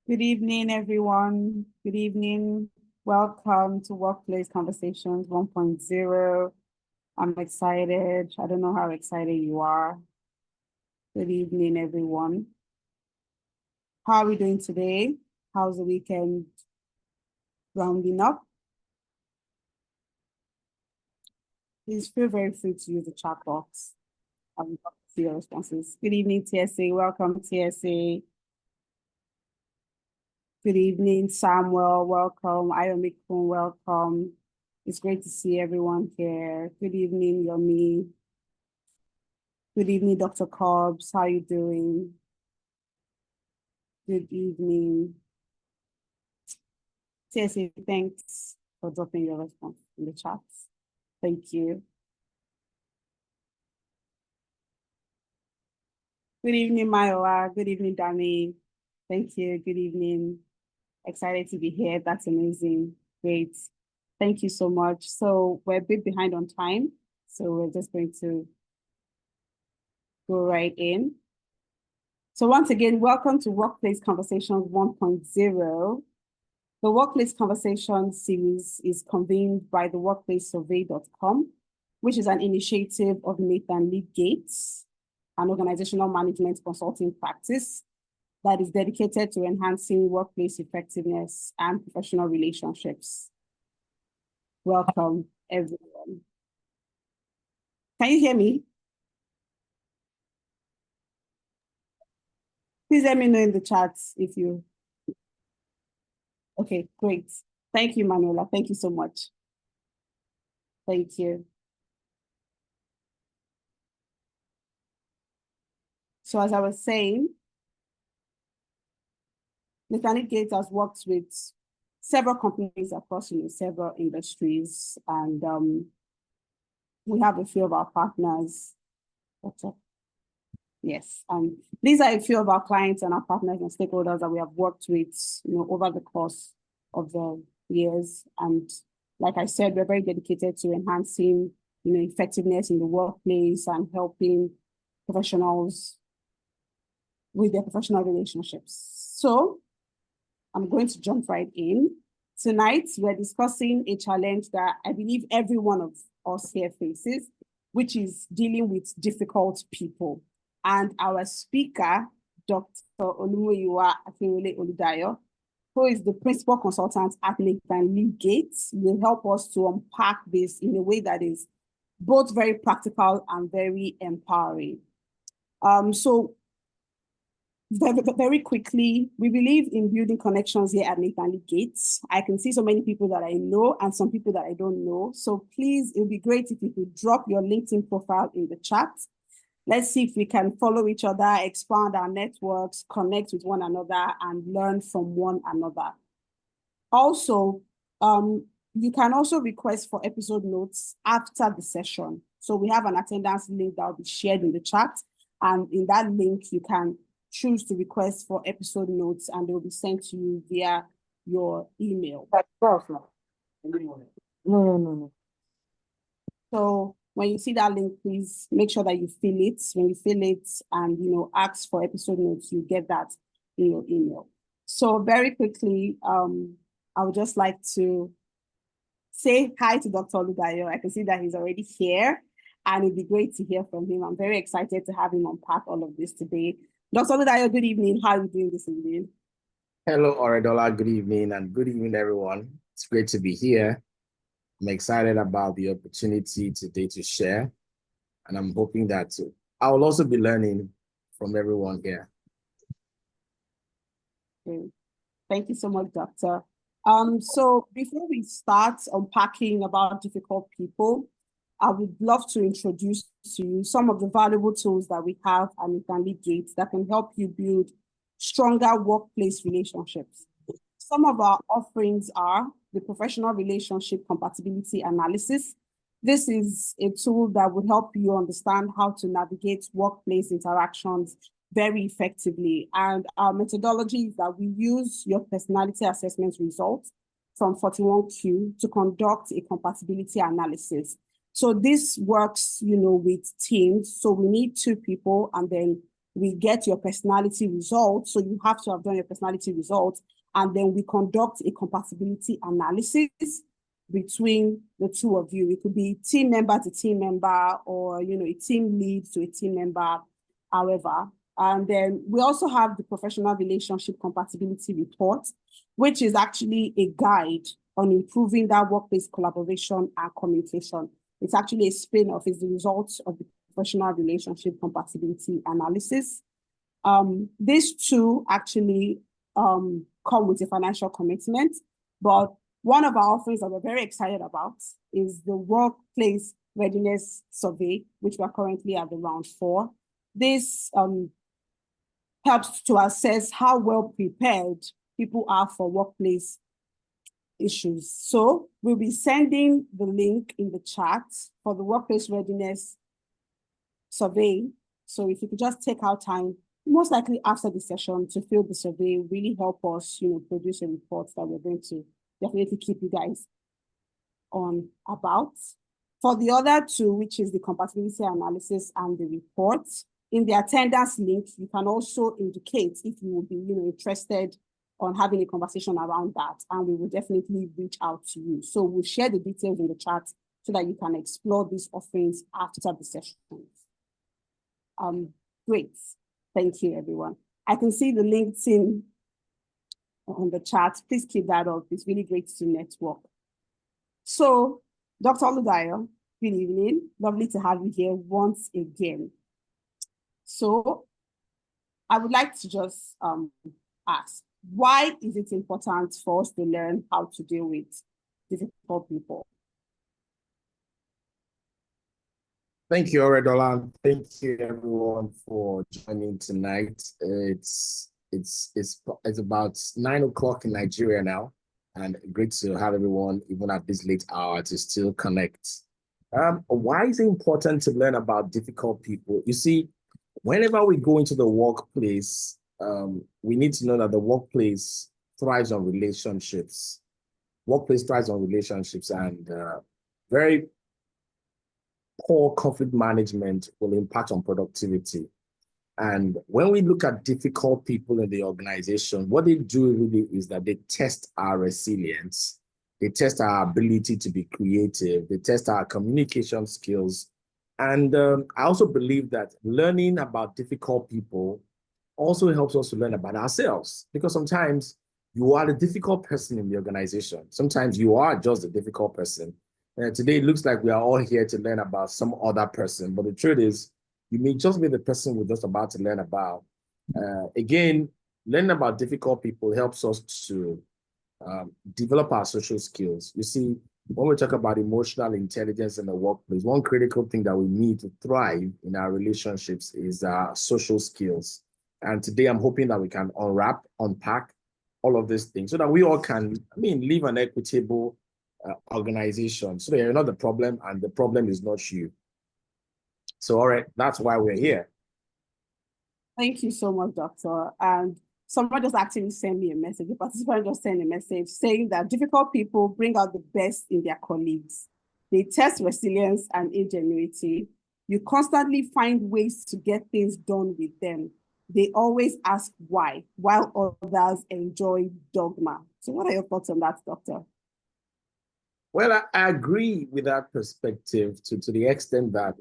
Good evening, everyone. Good evening. Welcome to Workplace Conversations 1.0. I'm excited. I don't know how excited you are. Good evening, everyone. How are we doing today? How's the weekend rounding up? Please feel very free to use the chat box. I would love to see your responses. Good evening, TSA. Welcome, TSA. Good evening, Samuel. Welcome. Ayomikun, welcome. It's great to see everyone here. Good evening, Yomi. Good evening, Dr. Cobbs. How are you doing? Good evening. TSA, thanks for dropping your response in the chat. Thank you. Good evening, Mayowa. Good evening, Dami. Thank you. Good evening. Excited to be here. That's amazing. Great. Thank you so much. So we're a bit behind on time, so we're just going to go right in. So once again, welcome to Workplace Conversations 1.0. The Workplace Conversations series is convened by the workplacesurvey.com, which is an initiative of Nathan Leadgate, an organizational management consulting practice that is dedicated to enhancing workplace effectiveness and professional relationships. Welcome, everyone. Can you hear me? Please let me know in the chat if you... Okay, great. Thank you, Manuela. Thank you so much. Thank you. So as I was saying, Nathan Leadgate has worked with several companies across several industries, and we have a few of our partners. Yes, these are a few of our clients and our partners and stakeholders that we have worked with, over the course of the years. And like I said, we're very dedicated to enhancing, effectiveness in the workplace and helping professionals with their professional relationships. So I'm going to jump right in. Tonight, we're discussing a challenge that I believe every one of us here faces, which is dealing with difficult people. And our speaker, Dr. Olumuyiwa Akinrole Oludayo, who is the principal consultant at Nathan Leadgate, will help us to unpack this in a way that is both very practical and very empowering. So very quickly, we believe in building connections here at Nathan Leadgate. I can see so many people that I know and some people that I don't know. So please, it would be great if you could drop your LinkedIn profile in the chat. Let's see if we can follow each other, expand our networks, connect with one another, and learn from one another. Also, you can also request for episode notes after the session. So we have an attendance link that will be shared in the chat. And in that link, you can choose to request for episode notes, and they will be sent to you via your email. No. So when you see that link, please make sure that you fill it. When you fill it and ask for episode notes, you get that in your email. So very quickly, I would just like to say hi to Dr. Oludayo. I can see that he's already here, and it'd be great to hear from him. I'm very excited to have him unpack all of this today. Dr. Oludayo, good evening. How are you doing this evening? Hello, Oredola. Good evening, and good evening, everyone. It's great to be here. I'm excited about the opportunity today to share, and I'm hoping that I will also be learning from everyone here. Okay. Thank you so much, Doctor. So before we start unpacking about difficult people, I would love to introduce to you some of the valuable tools that we have at Nathan Leadgate that can help you build stronger workplace relationships. Some of our offerings are the professional relationship compatibility analysis. This is a tool that would help you understand how to navigate workplace interactions very effectively. And our methodology is that we use your personality assessment results from 41Q to conduct a compatibility analysis. So this works, with teams. So we need two people, and then we get your personality results. So you have to have done your personality results. And then we conduct a compatibility analysis between the two of you. It could be team member to team member, or, you know, a team lead to a team member, however. And then we also have the professional relationship compatibility report, which is actually a guide on improving that workplace collaboration and communication. It's actually a spin-off, it's the results of the professional relationship compatibility analysis. These two actually come with a financial commitment, but one of our offerings that we're very excited about is the workplace readiness survey, which we're currently at the round 4. This helps to assess how well prepared people are for workplace issues. So we'll be sending the link in the chat for the workplace readiness survey. So if you could just take out time, most likely after the session, to fill the survey, really help us, you know, produce a report that we're going to definitely keep you guys on about. For the other two, which is the compatibility analysis and the report, in the attendance link, you can also indicate if you will be, you know, interested on having a conversation around that, and we will definitely reach out to you. So we'll share the details in the chat so that you can explore these offerings after the sessions. Great. Thank you, everyone. I can see the LinkedIn on the chat. Please keep that up. It's really great to network. So, Dr. Oludayo, good evening. Lovely to have you here once again. So, I would like to just ask, why is it important for us to learn how to deal with difficult people? Thank you, Oredola. Thank you, everyone, for joining tonight. It's about 9 o'clock in Nigeria now, and great to have everyone, even at this late hour, to still connect. Why is it important to learn about difficult people? You see, whenever we go into the workplace, we need to know that the workplace thrives on relationships. Workplace thrives on relationships, and very poor conflict management will impact on productivity. And when we look at difficult people in the organization, what they do really is that they test our resilience. They test our ability to be creative. They test our communication skills. And I also believe that learning about difficult people also helps us to learn about ourselves, because sometimes you are the difficult person in the organization. Sometimes you are just the difficult person. Today, it looks like we are all here to learn about some other person, but the truth is, you may just be the person we're just about to learn about. Again, learning about difficult people helps us to develop our social skills. You see, when we talk about emotional intelligence in the workplace, one critical thing that we need to thrive in our relationships is our social skills. And today, I'm hoping that we can unpack all of these things so that we all can, live an equitable organization, so that you're not the problem and the problem is not you. So, all right, that's why we're here. Thank you so much, Doctor. And someone just actually sent me a message. A participant just sent a message saying that difficult people bring out the best in their colleagues. They test resilience and ingenuity. You constantly find ways to get things done with them. They always ask why, while others enjoy dogma. So what are your thoughts on that, Doctor? Well, I agree with that perspective to the extent that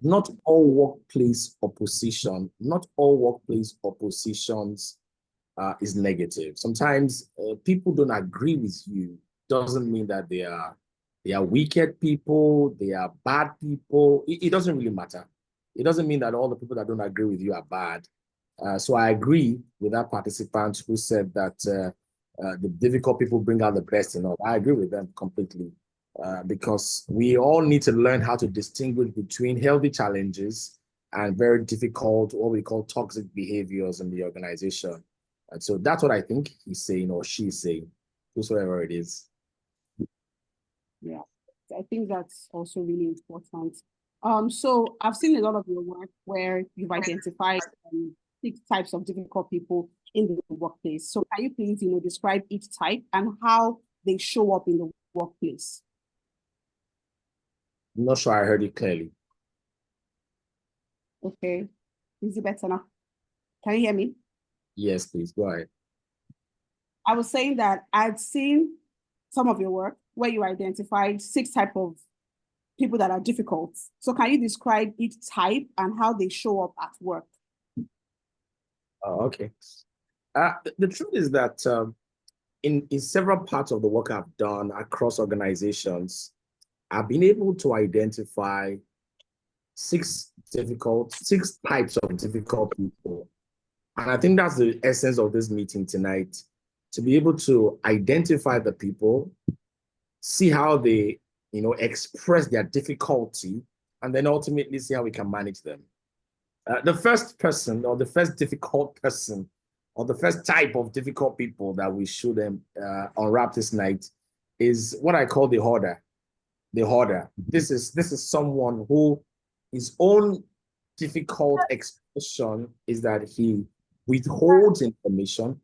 not all workplace oppositions is negative. Sometimes people don't agree with you. Doesn't mean that they are wicked people, they are bad people. It doesn't really matter. It doesn't mean that all the people that don't agree with you are bad. So I agree with that participant who said that the difficult people bring out the best in us. I agree with them completely, because we all need to learn how to distinguish between healthy challenges and very difficult, what we call toxic behaviors in the organization. And so that's what I think he's saying, or she's saying, whosoever it is. Yeah, I think that's also really important. So I've seen a lot of your work where you've identified 6 types of difficult people in the workplace. So can you please, describe each type and how they show up in the workplace? I'm not sure I heard it clearly. Okay. Is it better now? Can you hear me? Yes, please go ahead. I was saying that I'd seen some of your work where you identified 6 types of people that are difficult. So can you describe each type and how they show up at work? Oh, okay. The truth is that in several parts of the work I've done across organizations, I've been able to identify 6 types of difficult people. And I think that's the essence of this meeting tonight, to be able to identify the people, see how they, express their difficulty, and then ultimately see how we can manage them. The first person, or the first difficult person, or the first type of difficult people that we should unwrap this night is what I call the hoarder. The hoarder. This is someone who his own difficult expression is that he withholds information,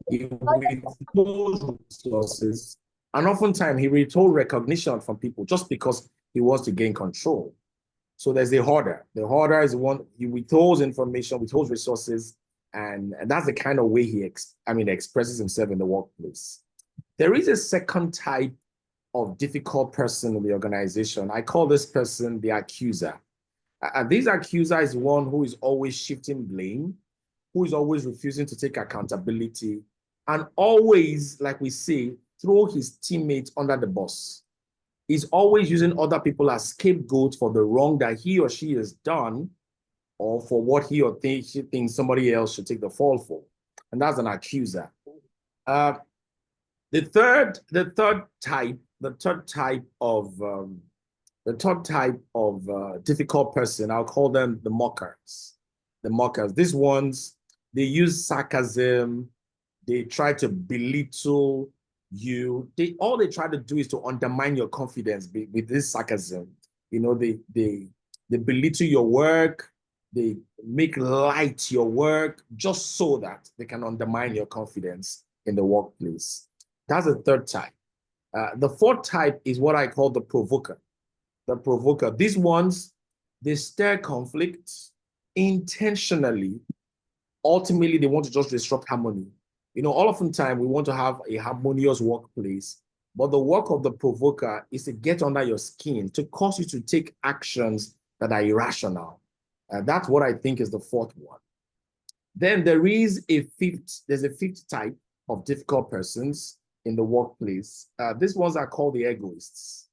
he withholds resources, and oftentimes he withholds recognition from people just because he wants to gain control. So there's the hoarder. The hoarder is the one, he withholds information, withholds resources, and that's the kind of way he expresses himself in the workplace. There is a second type of difficult person in the organization. I call this person the accuser. This accuser is one who is always shifting blame, who is always refusing to take accountability, and always, like we say, throw his teammates under the bus. He's always using other people as scapegoats for the wrong that he or she has done, or for what he or she thinks somebody else should take the fall for. And that's an accuser. The third type of difficult person, I'll call them the mockers. The mockers. These ones, they use sarcasm. They try to belittle you. All they try to do is to undermine your confidence with this sarcasm. They belittle your work. They make light your work just so that they can undermine your confidence in the workplace. That's the third type. The fourth type is what I call the provoker. The provoker. These ones, they stir conflict intentionally. Ultimately, they want to just disrupt harmony. Oftentimes we want to have a harmonious workplace, but the work of the provoker is to get under your skin, to cause you to take actions that are irrational. That's what I think is the fourth one. Then there's a fifth type of difficult persons in the workplace. These ones are called the egoists.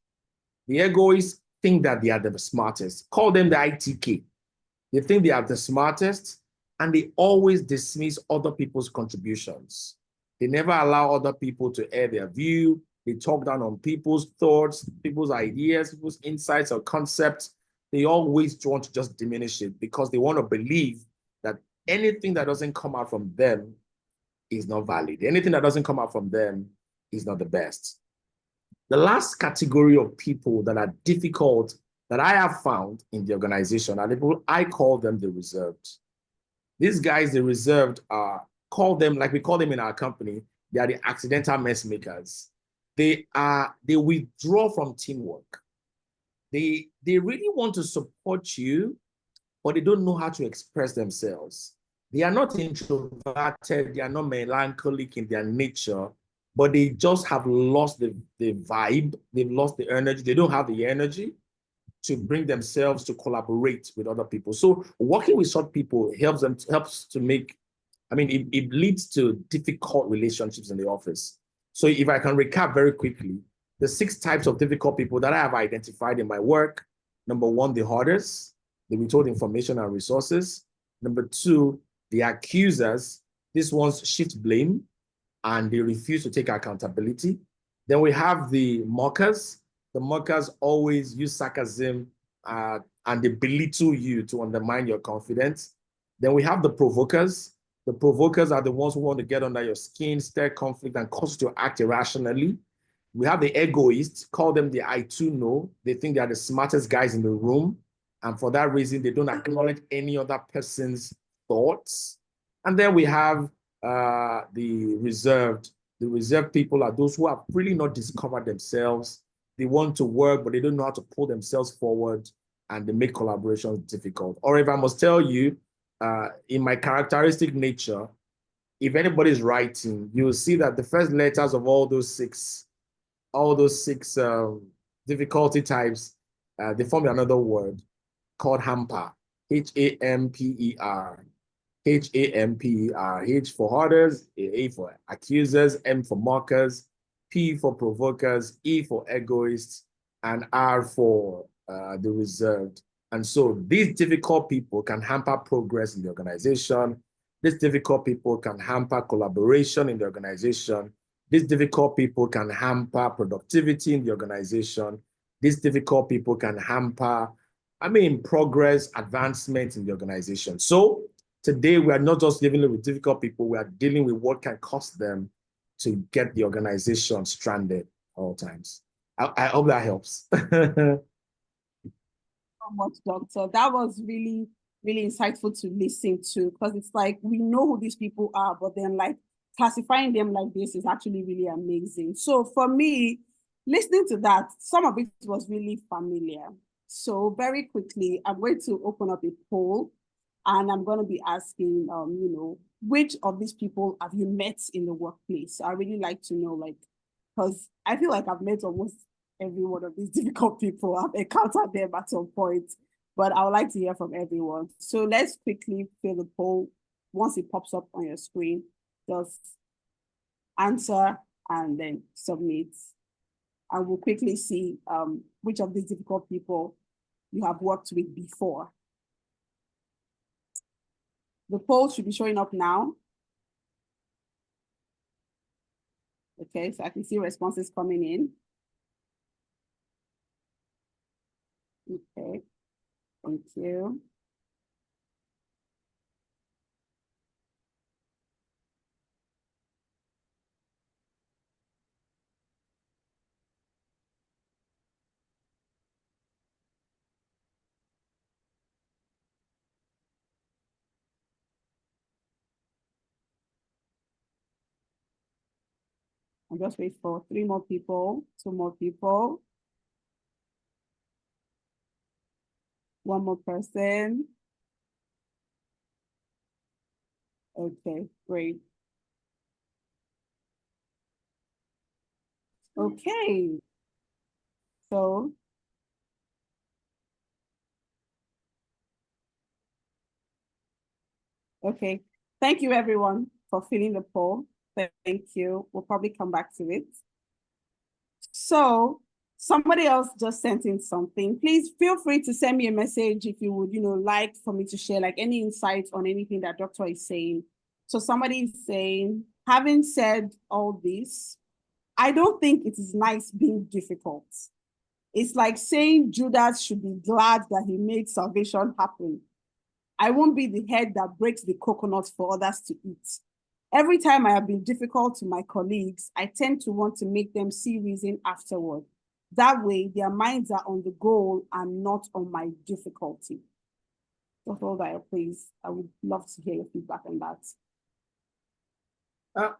The egoists think that they are the smartest. Call them the ITK. They think they are the smartest, and they always dismiss other people's contributions. They never allow other people to air their view. They talk down on people's thoughts, people's ideas, people's insights or concepts. They always want to just diminish it because they want to believe that anything that doesn't come out from them is not valid. Anything that doesn't come out from them is not the best. The last category of people that are difficult that I have found in the organization are people, I call them the reserved. These guys, the reserved, like we call them in our company, they are the accidental mess makers. They withdraw from teamwork. They really want to support you, but they don't know how to express themselves. They are not introverted, they are not melancholic in their nature, but they just have lost the vibe, they've lost the energy, they don't have the energy to bring themselves to collaborate with other people. So working with such people helps to make, it leads to difficult relationships in the office. So if I can recap very quickly, the 6 types of difficult people that I have identified in my work: number 1, the hoarders, they withhold information and resources. Number 2, the accusers. These ones shift blame and they refuse to take accountability. Then we have the mockers. The mockers always use sarcasm and they belittle you to undermine your confidence. Then we have the provokers. The provokers are the ones who want to get under your skin, stir conflict, and cause you to act irrationally. We have the egoists, call them the I too know. They think they are the smartest guys in the room. And for that reason, they don't acknowledge any other person's thoughts. And then we have the reserved. The reserved people are those who have really not discovered themselves. They want to work, but they don't know how to pull themselves forward. and they make collaborations difficult. Or if I must tell you, in my characteristic nature, if anybody's writing, you'll see that the first letters of all those six difficulty types, they form another word called hamper. Hamper. Hamper. H for others, A for accusers, M for mockers, P for provokers, E for egoists, and R for the reserved. And so these difficult people can hamper progress in the organization. These difficult people can hamper collaboration in the organization. These difficult people can hamper productivity in the organization. These difficult people can hamper, progress, advancement in the organization. So today, we are not just dealing with difficult people, we are dealing with what can cost them to get the organization stranded all times. I hope that helps. So much, Doctor. That was really, really insightful to listen to, because it's like we know who these people are, but then like classifying them like this is actually really amazing. So for me, listening to that, some of it was really familiar. So very quickly, I'm going to open up a poll, and I'm going to be asking, which of these people have you met in the workplace? I really like to know, like, because I feel like I've met almost every one of these difficult people. I've encountered them at some point, but I would like to hear from everyone. So let's quickly fill the poll. Once it pops up on your screen, just answer and then submit. And we'll quickly see which of these difficult people you have worked with before. The poll should be showing up now. Okay, so I can see responses coming in. Okay, thank you. I'll just wait for 3 more people, 2 more people. 1 more person. Okay, great. Okay. So okay. Thank you everyone for filling the poll. Thank you. We'll probably come back to it. So somebody else just sent in something. Please feel free to send me a message if you would, like for me to share like any insights on anything that Doctor is saying. So somebody is saying, having said all this, I don't think it is nice being difficult. It's like saying Judas should be glad that he made salvation happen. I won't be the head that breaks the coconut for others to eat. Every time I have been difficult to my colleagues, I tend to want to make them see reason afterward. That way, their minds are on the goal and not on my difficulty. Dr. Oludayo, please, I would love to hear your feedback on that.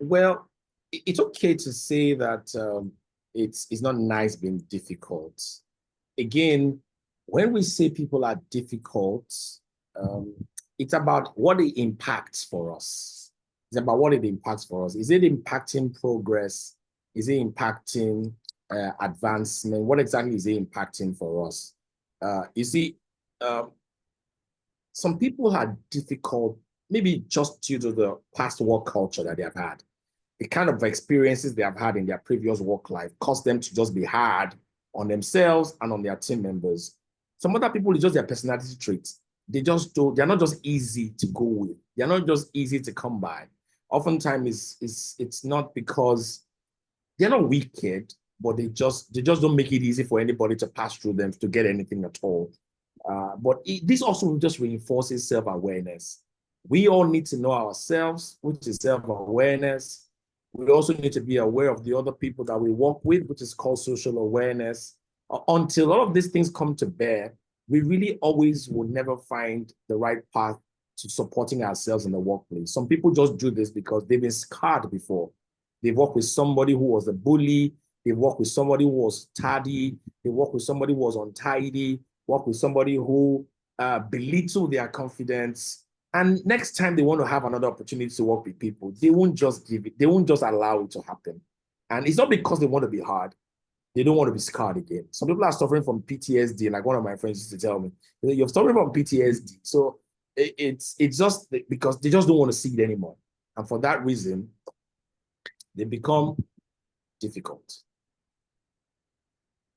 Well, it's okay to say that it's not nice being difficult. Again, when we say people are difficult, it's about what it impacts for us. It's about what it impacts for us. Is it impacting progress? Is it impacting advancement? What exactly is it impacting for us? You see, some people are difficult, maybe just due to the past work culture that they have had. The kind of experiences they have had in their previous work life caused them to just be hard on themselves and on their team members. Some other people, it's just their personality traits. They're not just easy to go with. They're not just easy to come by. Oftentimes, it's not because they're not wicked, but they just don't make it easy for anybody to pass through them to get anything at all. But this also just reinforces self-awareness. We all need to know ourselves, which is self-awareness. We also need to be aware of the other people that we work with, which is called social awareness. Until all of these things come to bear, we really always will never find the right path to supporting ourselves in the workplace. Some people just do this because they've been scarred before. They work with somebody who was a bully. They work with somebody who was tardy. They work with somebody who was untidy. work with somebody who belittle their confidence. And next time they want to have another opportunity to work with people, they won't just give it, they won't just allow it to happen. And it's not because they want to be hard. They don't want to be scarred again. Some people are suffering from PTSD, like one of my friends used to tell me, you're suffering from PTSD. So it's just because they just don't want to see it anymore. And for that reason, they become difficult.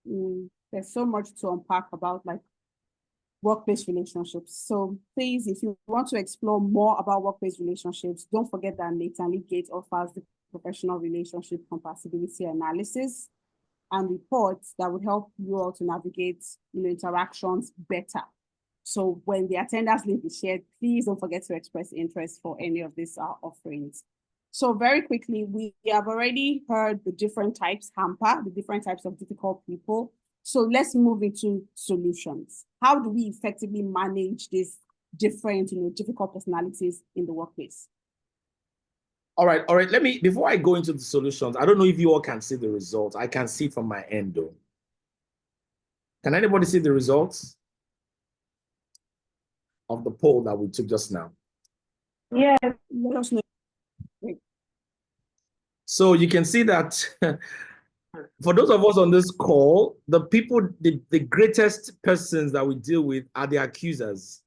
There's so much to unpack about like workplace relationships. So please, if you want to explore more about workplace relationships, don't forget that Nathan Leadgate offers the professional relationship compatibility analysis and reports that would help you all to navigate interactions better. So when the attendance link is shared, please don't forget to express interest for any of these offerings. So very quickly, we have already heard the different types hamper, the different types of difficult people. So let's move into solutions. How do we effectively manage these different, difficult personalities in the workplace? All right. Let me, before I go into the solutions, I don't know if you all can see the results. I can see from my end though. Can anybody see the results of the poll that we took just now? Yes. Let us know. So you can see that for those of us on this call, the people, the greatest persons that we deal with are the accusers.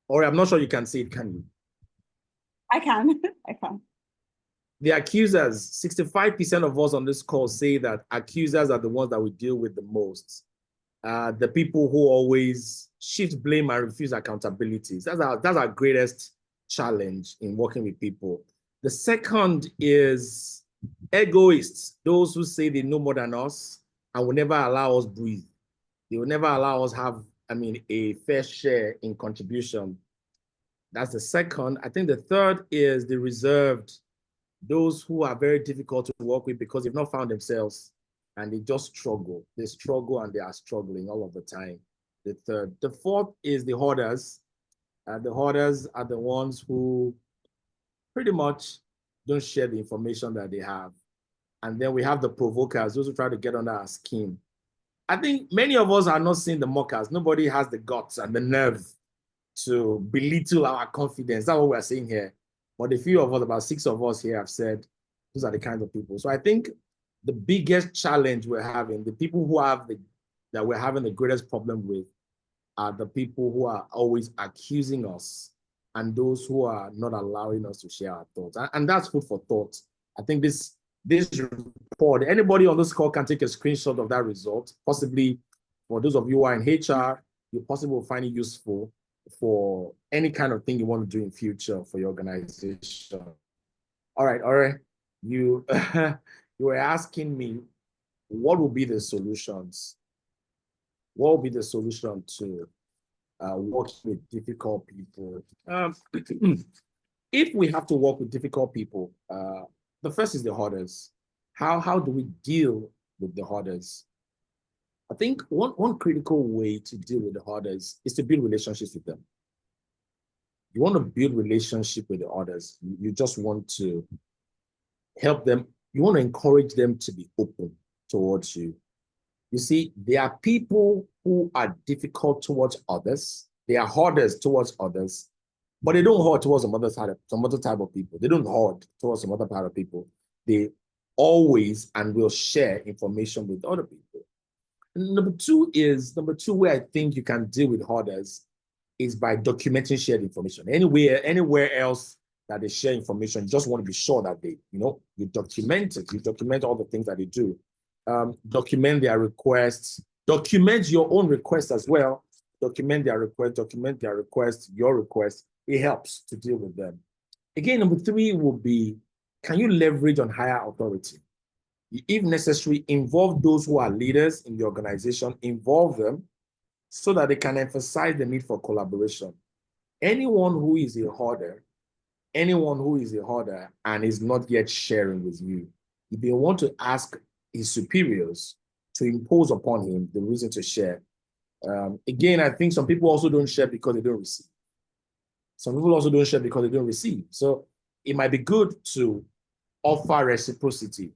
Or I'm not sure you can see it, can you? I can. I can. The accusers, 65% of us on this call say that accusers are the ones that we deal with the most. The people who always shift blame and refuse accountability. That's our greatest challenge in working with people. The second is egoists, those who say they know more than us and will never allow us breathe. They will never allow us have, a fair share in contribution. That's the second. I think the third is the reserved, those who are very difficult to work with because they've not found themselves and they just struggle. They struggle and they are struggling all of the time. The third. The fourth is the hoarders. The hoarders are the ones who pretty much don't share the information that they have. And then we have the provokers, those who try to get under our skin. I think many of us are not seeing the mockers. Nobody has the guts and the nerve to belittle our confidence. That's what we're saying here. But a few of us, about 6 of us here, have said those are the kinds of people. So I think the biggest challenge we're having, the people who have that we're having the greatest problem with, are the people who are always accusing us and those who are not allowing us to share our thoughts. And that's food for thought. I think this report, anybody on this call can take a screenshot of that result. Possibly for those of you who are in HR, you possibly will find it useful for any kind of thing you want to do in future for your organization. All right. You, you were asking me, what will be the solutions? What will be the solution to working with difficult people? If we have to work with difficult people, the first is the hoarders. How do we deal with the hoarders? I think one critical way to deal with the hoarders is to build relationships with them. You want to build relationship with the others. You just want to help them. You want to encourage them to be open towards you. You see, there are people who are difficult towards others. They are hoarders towards others, but they don't hoard towards some other type of people. They don't hoard towards some other part of people. They always and will share information with other people. And number two way I think you can deal with hoarders is by documenting shared information. Anywhere else that they share information, you just want to be sure that you document it. You document all the things that they do. Document their requests. Document your own requests as well. Document their requests, your requests. It helps to deal with them. Again, number three will be, can you leverage on higher authority? If necessary, involve those who are leaders in the organization, involve them so that they can emphasize the need for collaboration. Anyone who is a hoarder and is not yet sharing with you, if they want to ask his superiors to impose upon him the reason to share. Again, I think some people also don't share because they don't receive. Some people also don't share because they don't receive. So it might be good to offer reciprocity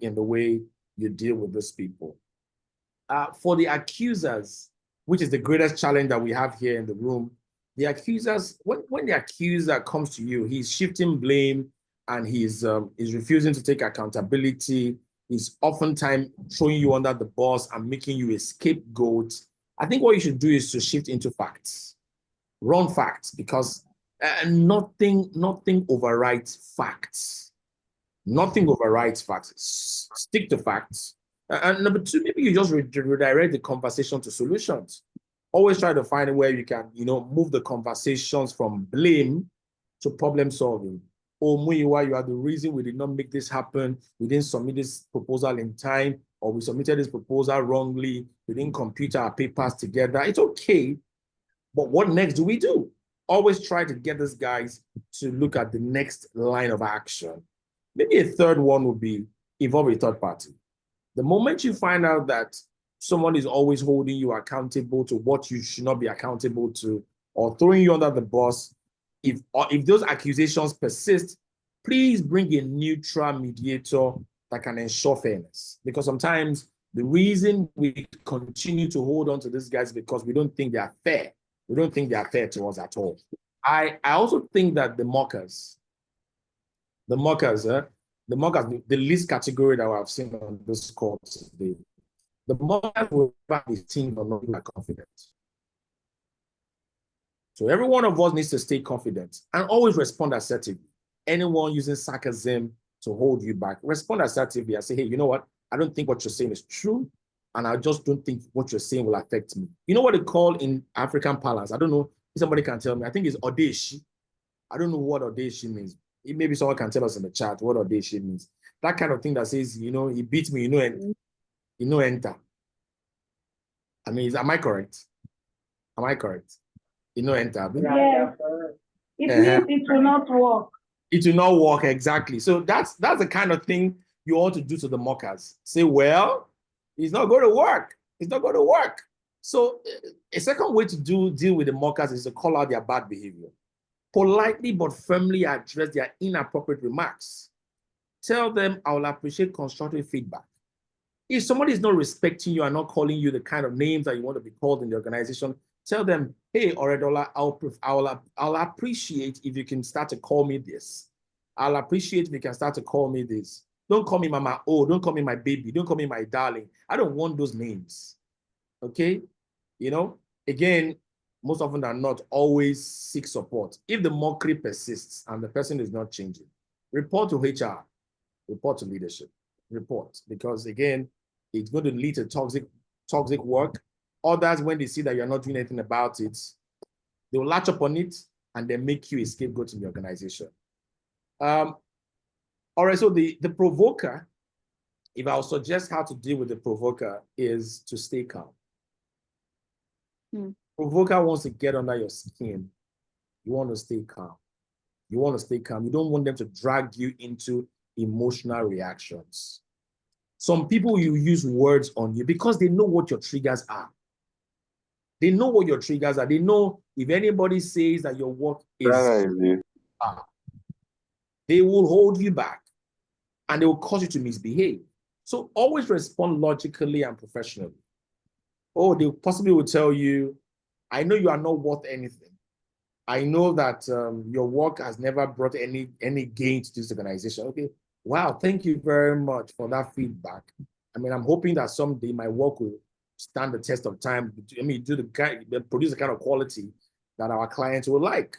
in the way you deal with these people. For the accusers, which is the greatest challenge that we have here in the room, the accusers, when the accuser comes to you, he's shifting blame and he's refusing to take accountability. He's oftentimes throwing you under the bus and making you a scapegoat. I think what you should do is to shift into facts, run facts, because nothing overrides facts. Nothing overrides facts. Stick to facts. And number two, maybe you just redirect the conversation to solutions. Always try to find a way you can, move the conversations from blame to problem solving. Oh, Muyiwa, you are the reason we did not make this happen. We didn't submit this proposal in time, or we submitted this proposal wrongly. We didn't compute our papers together. It's okay. But what next do we do? Always try to get these guys to look at the next line of action. Maybe a third one would be involve a third party. The moment you find out that someone is always holding you accountable to what you should not be accountable to, or throwing you under the bus, if those accusations persist, please bring a neutral mediator that can ensure fairness. Because sometimes the reason we continue to hold on to these guys is because we don't think they are fair. We don't think they are fair to us at all. I also think that the mockers, the least category that I've seen on this call today, the mockers will never be seen or not be confident. So every one of us needs to stay confident and always respond assertively. Anyone using sarcasm to hold you back, respond assertively and say, hey, you know what? I don't think what you're saying is true. And I just don't think what you're saying will affect me. You know what they call in African parlance? I don't know if somebody can tell me. I think it's odeshi. I don't know what odeshi means. Maybe someone can tell us in the chat what odeshi means. That kind of thing that says, he beat me, enter. I mean, am I correct? Am I correct? Enter. Yeah. It means it will not work. It will not work, exactly. So that's the kind of thing you ought to do to the mockers. Say, well, it's not going to work. It's not going to work. So a second way to deal with the mockers is to call out their bad behavior. Politely but firmly address their inappropriate remarks. Tell them, I will appreciate constructive feedback. If somebody is not respecting you and not calling you the kind of names that you want to be called in the organization, tell them, hey, Oredola, I'll appreciate if you can start to call me this. I'll appreciate if you can start to call me this. Don't call me Mama O. Don't call me my baby. Don't call me my darling. I don't want those names. Okay? Again, most often than not, always seek support. If the mockery persists and the person is not changing, report to HR, report to leadership, report. Because again, it's going to lead to toxic work. Others, when they see that you're not doing anything about it, they will latch upon it and then make you a scapegoat in the organization. All right, so the provoker, if I'll suggest how to deal with the provoker, is to stay calm. Provoker wants to get under your skin. You want to stay calm. You want to stay calm. You don't want them to drag you into emotional reactions. Some people, you use words on you because they know what your triggers are. They know what your triggers are. They know if anybody says that your work is they will hold you back and they will cause you to misbehave. So always respond logically and professionally. Oh, they possibly will tell you, I know you are not worth anything. I know that your work has never brought any gain to this organization. Okay, wow, thank you very much for that feedback. I mean, I'm hoping that someday my work will stand the test of time. I mean, produce the kind of quality that our clients will like.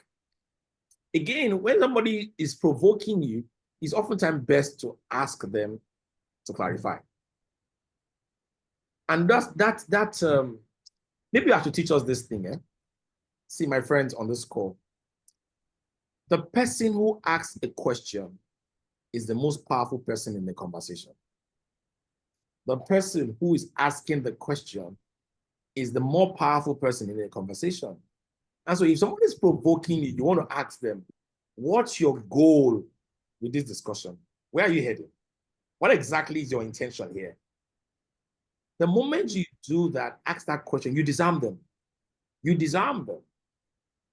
Again, when somebody is provoking you, it's oftentimes best to ask them to clarify. And maybe you have to teach us this thing. See, my friends on this call, the person who asks a question is the most powerful person in the conversation. The person who is asking the question is the more powerful person in the conversation. And so if someone is provoking you, you want to ask them, what's your goal with this discussion? Where are you heading? What exactly is your intention here? The moment you do that, ask that question, you disarm them. You disarm them.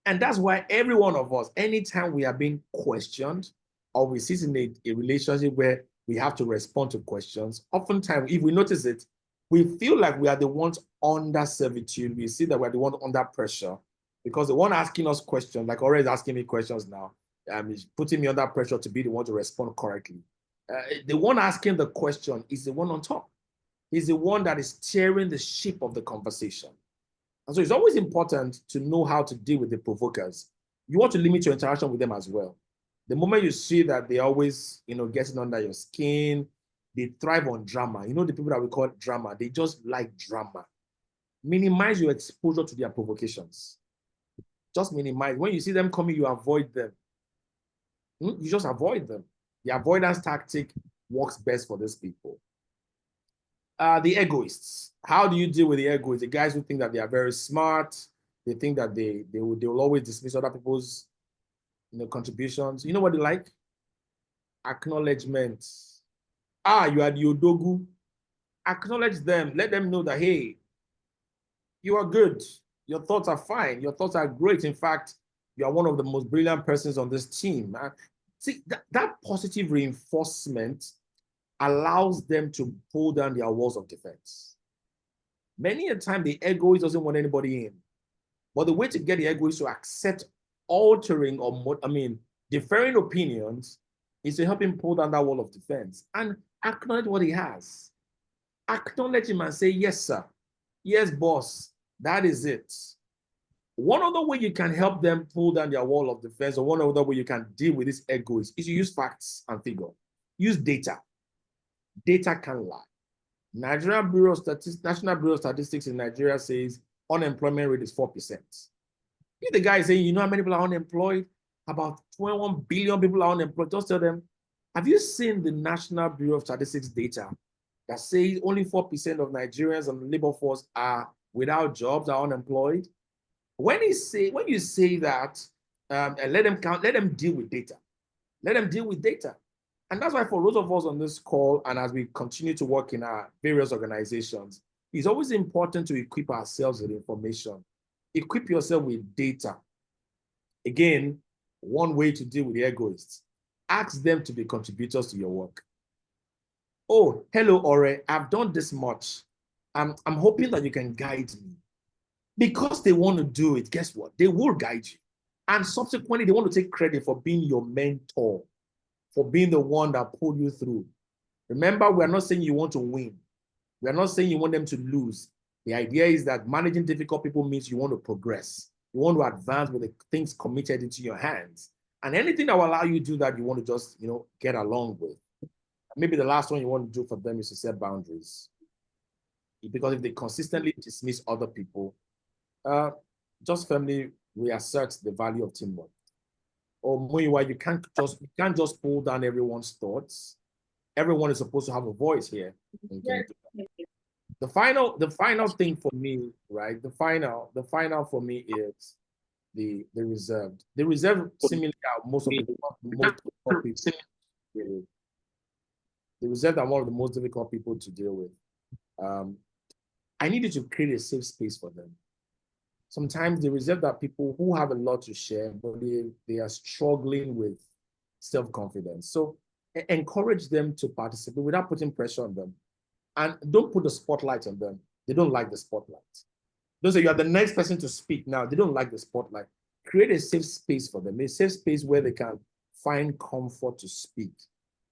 And that's why every one of us, anytime we are being questioned or we sit in a relationship where we have to respond to questions, oftentimes, if we notice it, We feel like we are the ones under servitude. We see that we're the ones under pressure because the one asking us questions, like already asking me questions now, is putting me under pressure to be the one to respond correctly. The one asking the question is the one on top. He's the one that is steering the ship of the conversation. And so it's always important to know how to deal with the provokers. You want to limit your interaction with them as well. The moment you see that they always, getting under your skin, they thrive on drama. You know, the people that we call drama, they just like drama. Minimize your exposure to their provocations. Just minimize. When you see them coming, you avoid them. You just avoid them. The avoidance tactic works best for these people. The egoists. How do you deal with the egoists? The guys who think that they are very smart. They think that they will always dismiss other people's contributions. You know what they like? Acknowledgement. You are the Odogu. Acknowledge them. Let them know that, hey, you are good. Your thoughts are fine. Your thoughts are great. In fact, you are one of the most brilliant persons on this team. See, that positive reinforcement allows them to pull down their walls of defense. Many a time, the egoist doesn't want anybody in. But the way to get the egoist to accept altering or, differing opinions is to help him pull down that wall of defense and acknowledge what he has. Acknowledge him and say, yes, sir. Yes, boss. That is it. One other way you can help them pull down their wall of defense, or one other way you can deal with this egoist, is to use facts and figure. Use data. Data can lie. National Bureau of Statistics in Nigeria says unemployment rate is 4%. If the guy is saying, you know how many people are unemployed? About 21 billion people are unemployed. Just tell them, have you seen the National Bureau of Statistics data that says only 4% of Nigerians and the labor force are without jobs, are unemployed? When you say that, and let them deal with data. Let them deal with data. And that's why for those of us on this call, and as we continue to work in our various organizations, it's always important to equip ourselves with information. Equip yourself with data. Again, one way to deal with the egoists, ask them to be contributors to your work. Oh, hello, Ore, I've done this much. I'm hoping that you can guide me. Because they want to do it, guess what? They will guide you. And subsequently, they want to take credit for being your mentor, for being the one that pulled you through. Remember, we're not saying you want to win. We're not saying you want them to lose. The idea is that managing difficult people means you want to progress. You want to advance with the things committed into your hands. And anything that will allow you to do that, you want to just, get along with. Maybe the last one you want to do for them is to set boundaries. Because if they consistently dismiss other people, just firmly reassert the value of teamwork. Olumuyiwa, you can't just pull down everyone's thoughts. Everyone is supposed to have a voice here. The final thing for me, right? The final for me is the reserved. The reserved similarly are most difficult people. The reserved are one of the most difficult people to deal with. I needed to create a safe space for them. Sometimes the reserved are people who have a lot to share, but they are struggling with self-confidence. So encourage them to participate without putting pressure on them. And don't put the spotlight on them. They don't like the spotlight. Don't say you are the next person to speak now. They don't like the spotlight. Create a safe space for them, a safe space where they can find comfort to speak.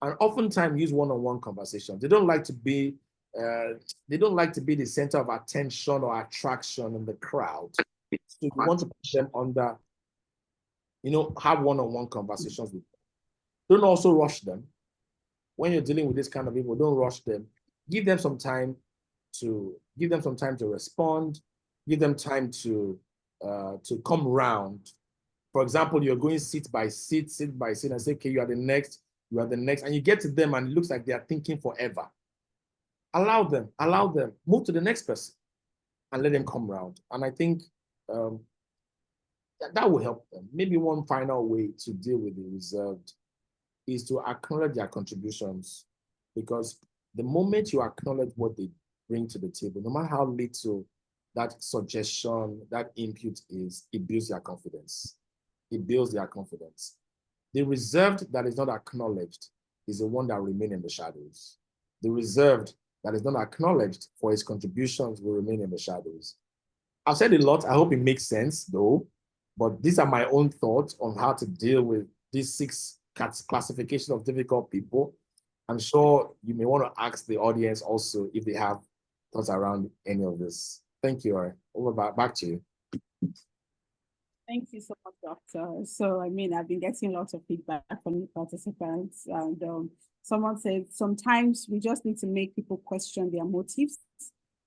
And oftentimes use one-on-one conversations. They don't like to be the center of attention or attraction in the crowd. So you want to put them under, have one-on-one conversations with them. Don't also rush them. When you're dealing with this kind of people, don't rush them. Give them some time to respond. Give them time to come round. For example, you're going seat by seat, and say, okay, you are the next, and you get to them and it looks like they are thinking forever. Allow them, move to the next person and let them come round. And I think that will help them. Maybe one final way to deal with the reserved is to acknowledge their contributions, because the moment you acknowledge what they bring to the table, no matter how little that suggestion, that input is, it builds their confidence. It builds their confidence. The reserved that is not acknowledged is the one that remains in the shadows. The reserved that is not acknowledged for his contributions will remain in the shadows. I've said a lot. I hope it makes sense, though. But these are my own thoughts on how to deal with these 6 classifications of difficult people. I'm sure you may want to ask the audience also if they have thoughts around any of this. Thank you. Over back to you. Thank you so much, Doctor. So, I mean, I've been getting lots of feedback from the participants, and someone said sometimes we just need to make people question their motives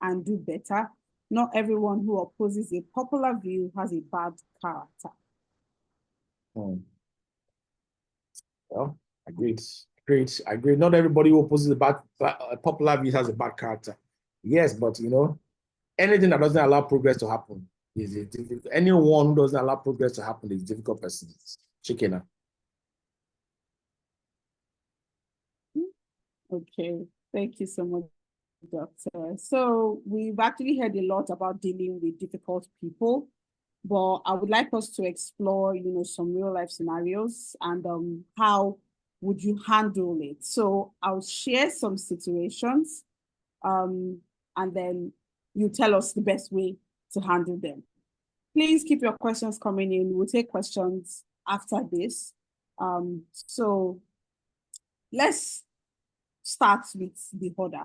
and do better. Not everyone who opposes a popular view has a bad character. Well, agreed. Agreed. Not everybody who opposes a popular view has a bad character. Yes, but anything that doesn't allow progress to happen is difficult. Anyone who doesn't allow progress to happen is a difficult person. Chicken. Okay, thank you so much, Doctor. So we've actually heard a lot about dealing with difficult people, but I would like us to explore, some real life scenarios and how would you handle it? So I'll share some situations, and then you tell us the best way to handle them. Please keep your questions coming in. We'll take questions after this. So let's start with the order.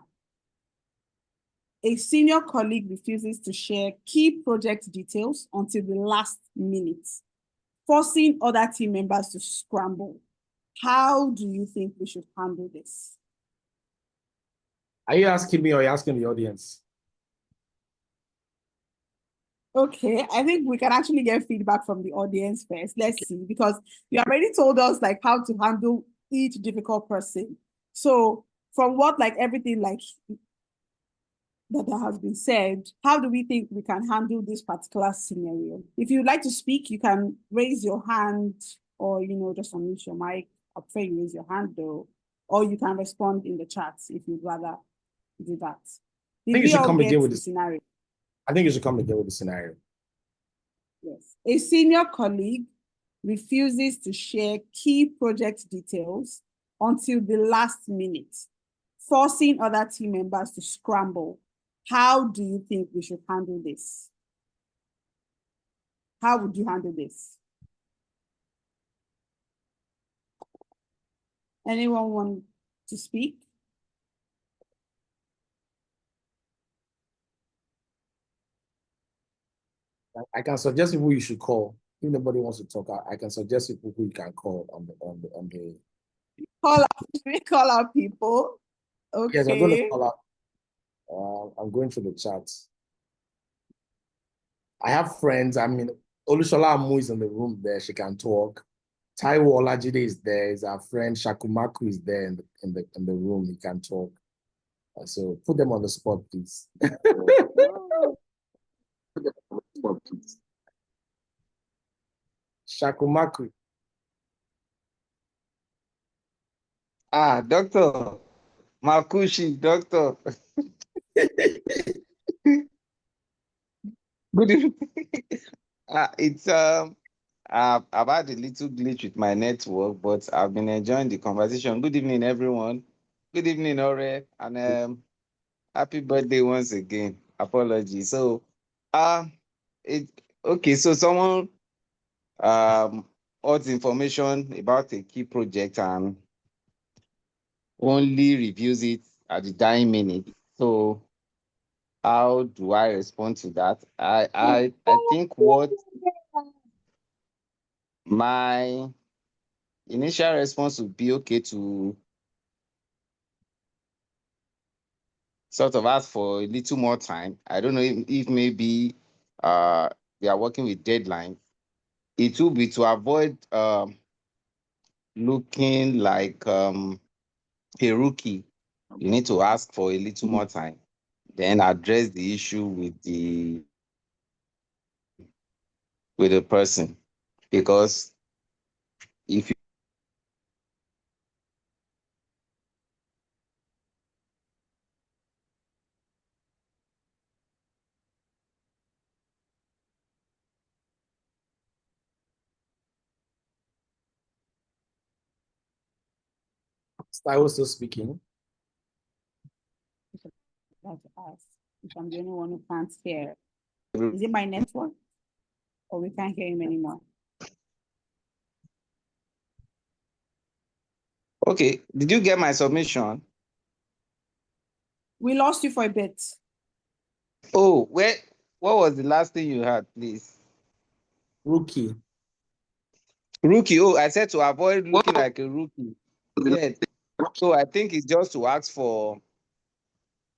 A senior colleague refuses to share key project details until the last minute, forcing other team members to scramble. How do you think we should handle this? Are you asking me or are you asking the audience? Okay, I think we can actually get feedback from the audience first. Let's see, because you already told us like how to handle each difficult person. So from what everything that has been said, how do we think we can handle this particular scenario? If you'd like to speak, you can raise your hand or, just unmute your mic. I prefer you raise your hand though, or you can respond in the chat if you'd rather do that. I think you should come again with the scenario. I think you should come again with the scenario. Yes. A senior colleague refuses to share key project details until the last minute, forcing other team members to scramble. How do you think we should handle this? How would you handle this? Anyone want to speak? I can suggest people you should call. If nobody wants to talk, I can suggest people who you can call on the Call out people. Okay. Yes, I'm going to call out. I'm going through the chat. I have friends. I mean, Olushola Amu is in the room there. She can talk. Taiwo Olajide is there. Is our friend Shakumaku is there in the room. He can talk. So put them on the spot, please. Put them on the spot, please. Shakumaku. Doctor. Makushi, doctor. Good evening. It's I've had a little glitch with my network, but I've been enjoying the conversation. Good evening, everyone. Good evening, Ore, and happy birthday once again. Apology. So, it okay. So someone got information about a key project and only reviews it at the dying minute. So, how do I respond to that? I think what my initial response would be okay to sort of ask for a little more time. I don't know if maybe they are working with deadlines. It will be to avoid looking like a rookie. You need to ask for a little more time, then address the issue with the person, because if I was still speaking. have to ask if I'm the only one who can't hear. Is it my network? Or we can't hear him anymore? Okay, did you get my submission? We lost you for a bit. Oh, what was the last thing you had, please? Rookie. Rookie. Oh, I said to avoid looking like a rookie. Yeah. So I think it's just to ask for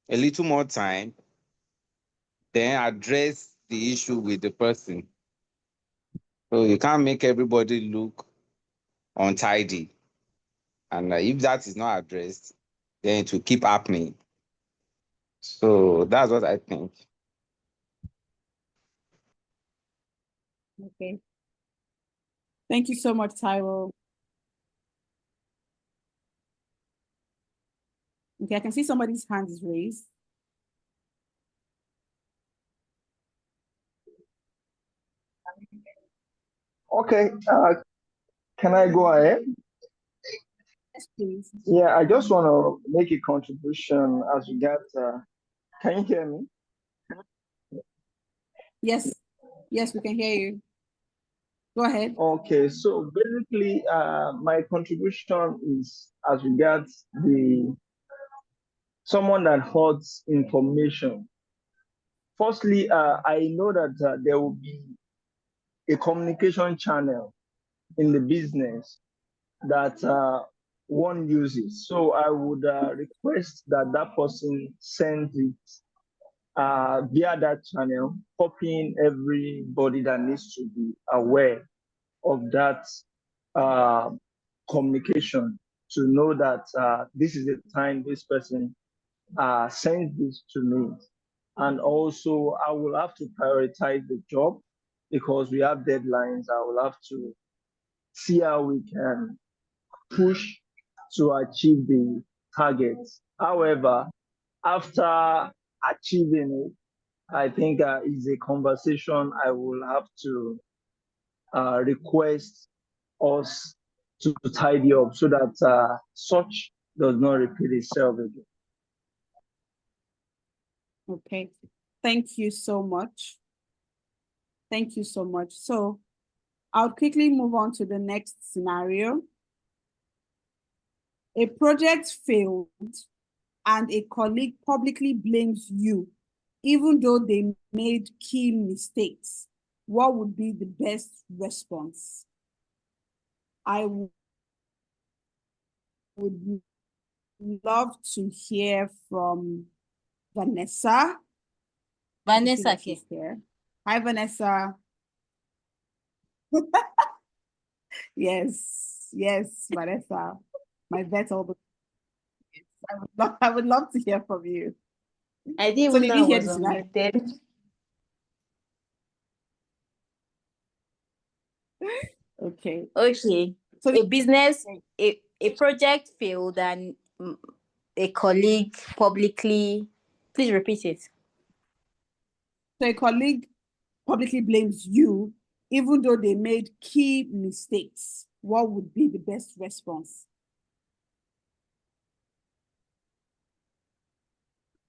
a little more time, then address the issue with the person. So you can't make everybody look untidy. And if that is not addressed, then it will keep happening. So that's what I think. Okay. Thank you so much, Tyrell. Okay, I can see somebody's hand is raised. Okay, can I go ahead? Yes, please. Yeah, I just want to make a contribution as regards. Can you hear me? Yes, yes, we can hear you. Go ahead. Okay, so basically, my contribution is as regards the someone that hoards information. Firstly, I know that there will be a communication channel in the business that one uses. So I would request that that person sends it via that channel, copying everybody that needs to be aware of that uh, communication to know that this is the time this person sends this to me. And also, I will have to prioritize the job because we have deadlines. I will have to see how we can push to achieve the targets. However, after achieving it, I think is a conversation I will have to request us to tidy up so that such does not repeat itself again. Okay. Thank you so much. Thank you so much. So I'll quickly move on to the next scenario. A project failed and a colleague publicly blames you, even though they made key mistakes. What would be the best response? I would love to hear from Vanessa. Vanessa here. Hi, Vanessa. Yes, yes, Vanessa. My vet all the I would love to hear from you. I didn't So even did know you I hear was the scenario? unmuted. Okay. Okay. So A business, a project failed and a colleague publicly, please repeat it. So a colleague publicly blames you, even though they made key mistakes. What would be the best response?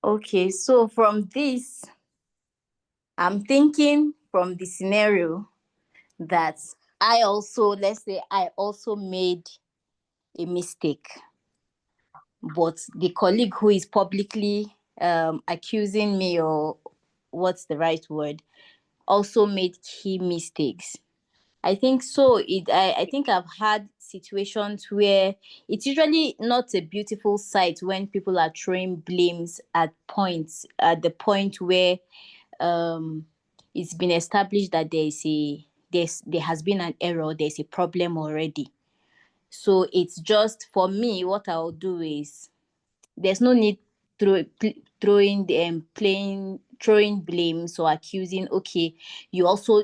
Okay, so from this, I'm thinking from the scenario that let's say I also made a mistake, but the colleague who is publicly accusing me, or what's the right word, also made key mistakes. I think so. I think I've had situations where it's usually not a beautiful sight when people are throwing blames at the point where it's been established that there has been an error, there's a problem already. So it's just, for me, what I'll do is, there's no need throwing blames or accusing, okay, you also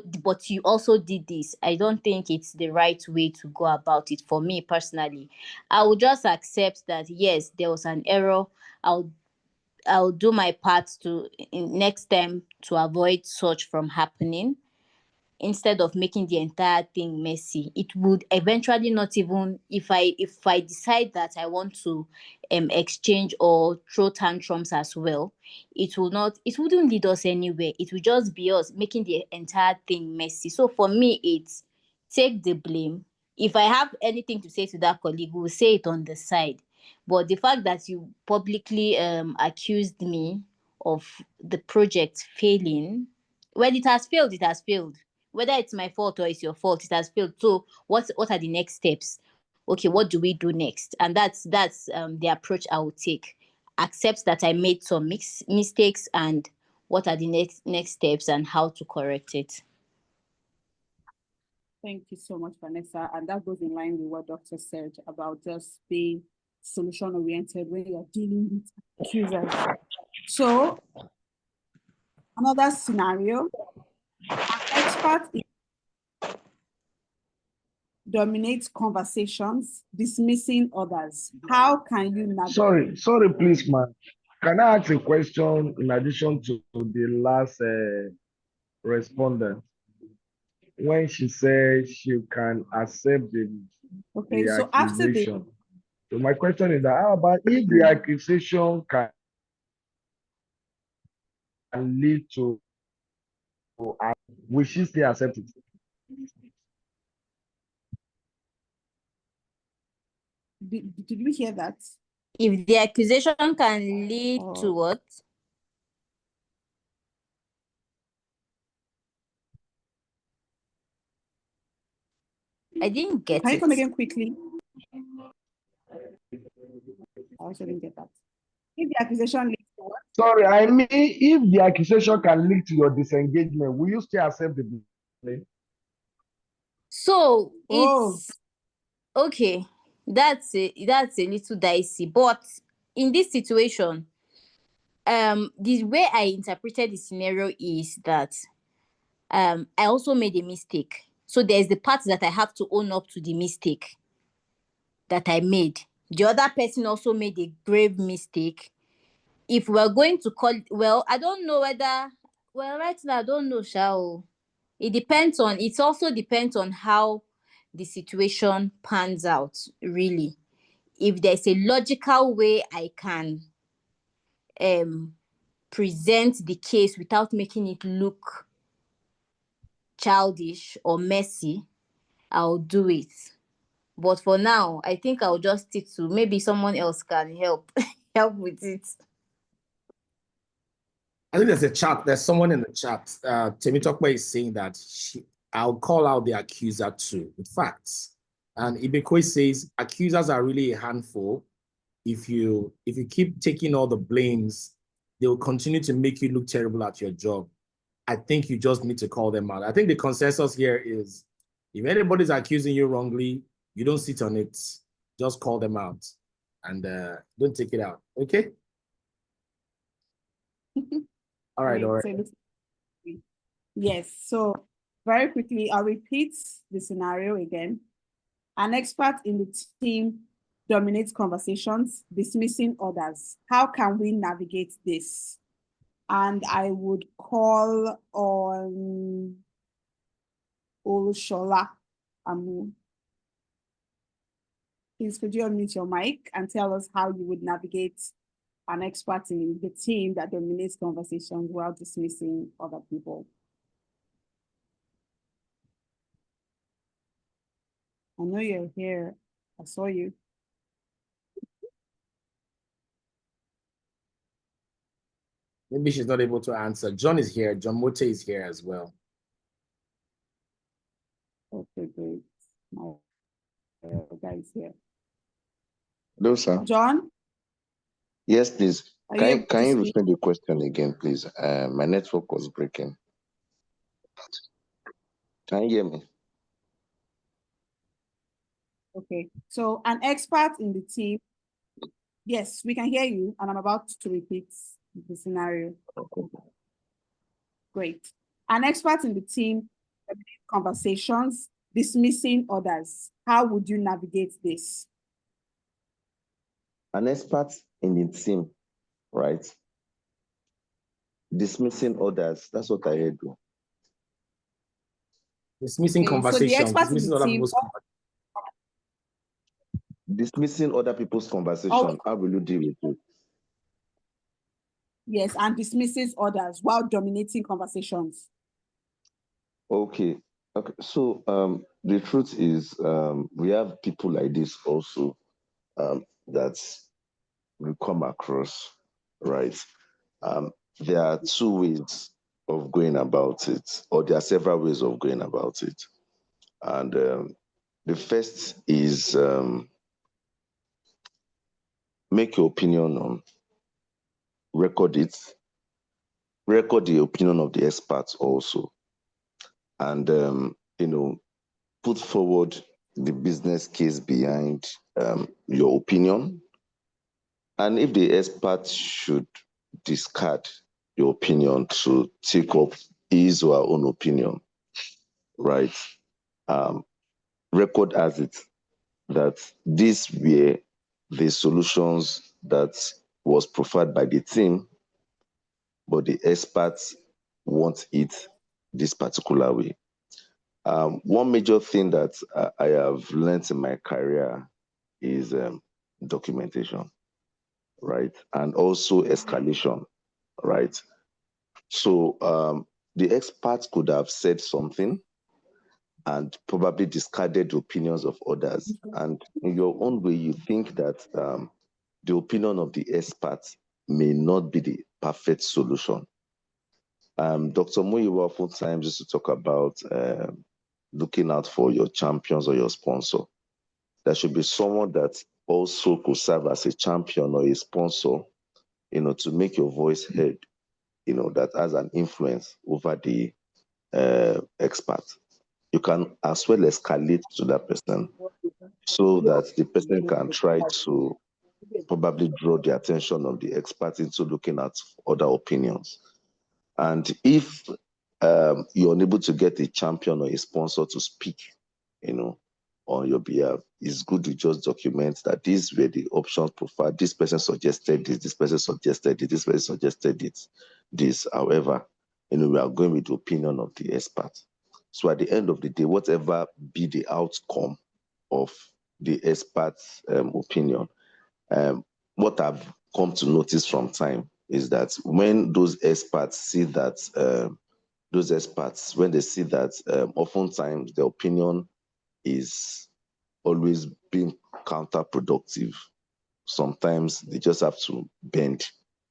did this. I don't think it's the right way to go about it. For me personally, I will just accept that yes, there was an error. I'll do my part to, in next time, to avoid such from happening. instead of making the entire thing messy. It would eventually not even, if I decide that I want to exchange or throw tantrums as well, it wouldn't lead us anywhere. It will just be us making the entire thing messy. So for me, it's take the blame. If I have anything to say to that colleague, we'll say it on the side. But the fact that you publicly accused me of the project failing, well, it has failed, it has failed. Whether it's my fault or it's your fault, it has failed. So what are the next steps? Okay, what do we do next? And that's the approach I will take. Accept that I made some mistakes, and what are the next steps and how to correct it. Thank you so much, Vanessa. And that goes in line with what Doctor said about just being solution oriented when you're dealing with accusers. So another scenario, an expert dominates conversations, dismissing others. How can you navigate? Sorry, please, ma'am. Can I ask a question in addition to the last respondent? When she said she can accept Okay, the so after the accusation. So my question is that how about if the accusation can lead to, will she still accept it? did we hear that? If the accusation can lead to what? I didn't get Can you it. come again quickly? I also didn't get that. If the accusation leads to what? Sorry, I mean, if the accusation can lead to your disengagement, will you still accept the blame? So Oh. it's okay. That's a little dicey. But in this situation, the way I interpreted the scenario is that I also made a mistake. So there's the part that I have to own up to the mistake that I made. The other person also made a grave mistake. If we're going to call, well, I don't know whether, well, right now I don't know, shall. It also depends on how the situation pans out, really. If there's a logical way I can present the case without making it look childish or messy, I'll do it. But for now, I think I'll just stick to, maybe someone else can help with it. I think there's someone in the chat. Temitokwe is saying that I'll call out the accuser too with facts. And Ibekwe says accusers are really a handful. If you keep taking all the blames, they will continue to make you look terrible at your job. I think you just need to call them out. I think the consensus here is if anybody's accusing you wrongly, you don't sit on it. Just call them out and don't take it out. Okay? All right, all right. Yes, so very quickly, I'll repeat the scenario again. An expert in the team dominates conversations, dismissing others. How can we navigate this? And I would call on Olushola Amu. Please, could you unmute your mic and tell us how you would navigate an expert in the team that dominates conversations while dismissing other people? I know you're here. I saw you. Maybe she's not able to answer. John is here. John Mote is here as well. Okay, great. My guys here. Hello, sir. John? Yes, please. Are you Can you able to repeat the question again, please? My network was breaking. Can you hear me? Okay, so an expert in the team. Yes, we can hear you, and I'm about to repeat the scenario. Okay. Great. An expert in the team conversations, dismissing others. How would you navigate this? An expert in the team, right? Dismissing others. That's what I heard. Dismissing Okay, so the conversations, experts in dismissing the other team, people's Dismissing other people's conversation. How will you deal with it? yes, and dismisses others while dominating conversations. Okay. Okay. So the truth is we have people like this also that we come across, right? There are two ways of going about it, or there are several ways of going about it. And the first is make your opinion known, record it, record the opinion of the experts also, and put forward the business case behind your opinion. And if the expert should discard your opinion to take up his or her own opinion, right? Record as it that these were the solutions that was proffered by the team, but the experts want it this particular way. One major thing that I have learned in my career is documentation, right? And also escalation, right? So the experts could have said something and probably discarded the opinions of others. And in your own way, you think that the opinion of the experts may not be the perfect solution. Dr. Muyiwa oftentimes used to talk about looking out for your champions or your sponsor. There should be someone that also could serve as a champion or a sponsor, to make your voice heard, that has an influence over the expert. You can as well escalate to that person so that the person can try to probably draw the attention of the expert into looking at other opinions. And if you're unable to get a champion or a sponsor to speak, on your behalf, it's good to just document that these were the options profiled. This person suggested this person suggested it, this person suggested it, this. However, we are going with the opinion of the expert. So at the end of the day, whatever be the outcome of the expert's opinion, what I've come to notice from time is that when those experts see that, when they see that oftentimes the opinion is always being counterproductive, sometimes they just have to bend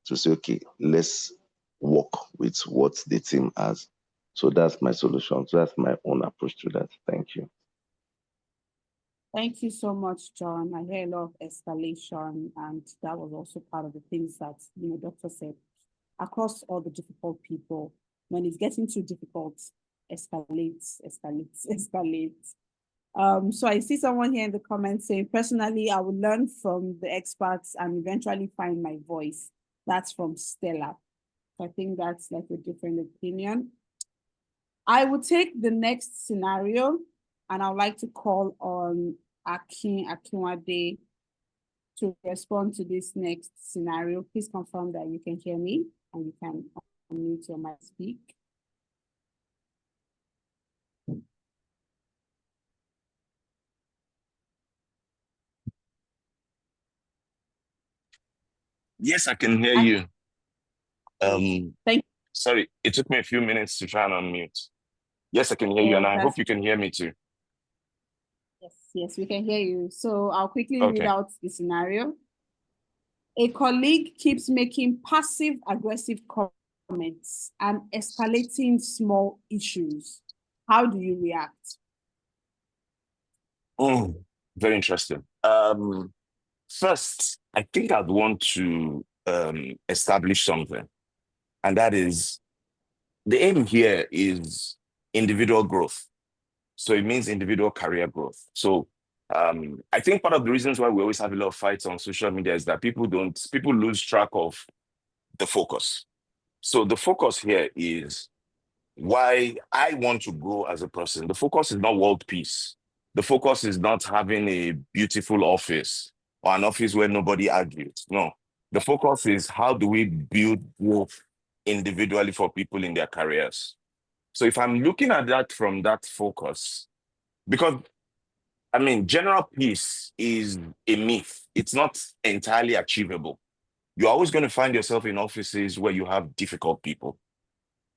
to say, okay, let's work with what the team has. So that's my solution. So that's my own approach to that. Thank you. Thank you so much, John. I hear a lot of escalation, and that was also part of the things that Doctor said. Across all the difficult people, when it's getting too difficult, escalates. So I see someone here in the comments saying, personally, I will learn from the experts and eventually find my voice. That's from Stella. So I think that's like a different opinion. I will take the next scenario, and I would like to call on Akinrole to respond to this next scenario. Please confirm that you can hear me and you can unmute your mic, speak. Yes, I can hear you. Thank you. Sorry, it took me a few minutes to try and unmute. Yes, I can hear you, and I hope you can hear me too. Yes, we can hear you. So I'll quickly Okay. read out the scenario. A colleague keeps making passive-aggressive comments and escalating small issues. How do you react? Very interesting. First, I think I'd want to establish something, and that is the aim here is individual growth. So it means individual career growth. So I think part of the reasons why we always have a lot of fights on social media is that people lose track of the focus. So the focus here is why I want to grow as a person. The focus is not world peace. The focus is not having a beautiful office or an office where nobody argues. No, the focus is how do we build growth individually for people in their careers. So if I'm looking at that from that focus, because I mean, general peace is a myth. It's not entirely achievable. You're always going to find yourself in offices where you have difficult people.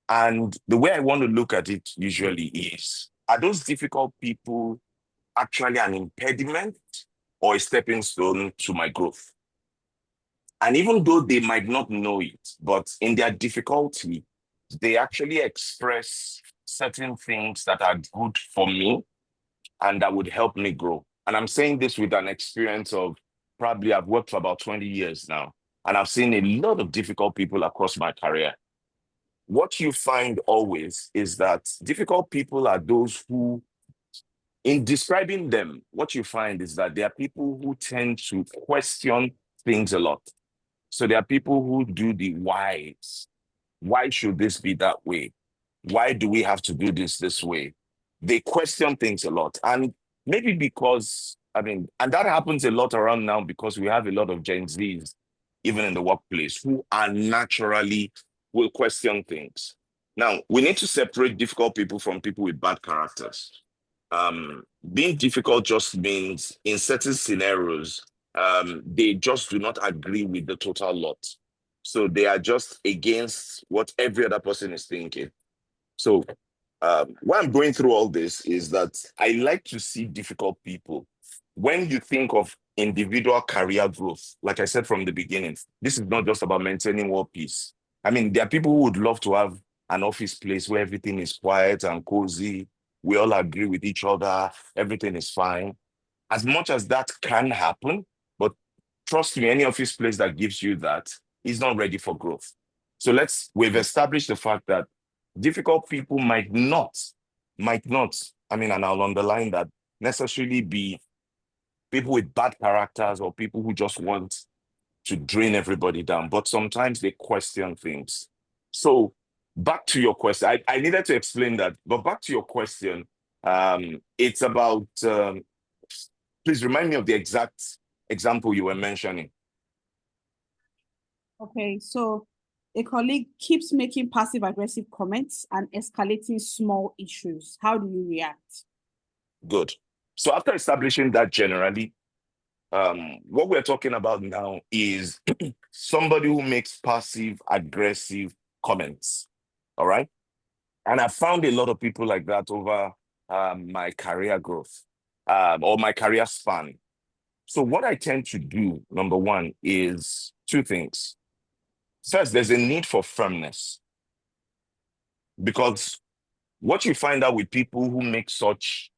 And the way I want to look at it usually is, are those difficult people actually an impediment or a stepping stone to my growth? And even though they might not know it, but in their difficulty, they actually express certain things that are good for me and that would help me grow. And I'm saying this with an experience of probably I've worked for about 20 years now, and I've seen a lot of difficult people across my career. What you find always is that difficult people are those who, in describing them, what you find is that they are people who tend to question things a lot. So there are people who do the whys. Why should this be that way? Why do we have to do this way? They question things a lot. And maybe because, I mean, and that happens a lot around now because we have a lot of Gen Zs, even in the workplace, who are naturally will question things. Now, we need to separate difficult people from people with bad characters. Being difficult just means in certain scenarios, they just do not agree with the total lot. So they are just against what every other person is thinking. So why I'm going through all this is that I like to see difficult people. When you think of individual career growth, like I said from the beginning, this is not just about maintaining world peace. I mean, there are people who would love to have an office place where everything is quiet and cozy. We all agree with each other. Everything is fine. As much as that can happen, but trust me, any office place that gives you that is not ready for growth. So we've established the fact that difficult people might not, I mean, and I'll underline that, necessarily be people with bad characters or people who just want to drain everybody down, but sometimes they question things. So back to your question, I needed to explain that, but back to your question, it's about, please remind me of the exact example you were mentioning. Okay, so a colleague keeps making passive-aggressive comments and escalating small issues. How do you react? Good. So after establishing that generally, what we're talking about now is somebody who makes passive-aggressive comments, all right? And I found a lot of people like that over my career growth or my career span. So what I tend to do, number one, is two things. First, there's a need for firmness, because what you find out with people who make such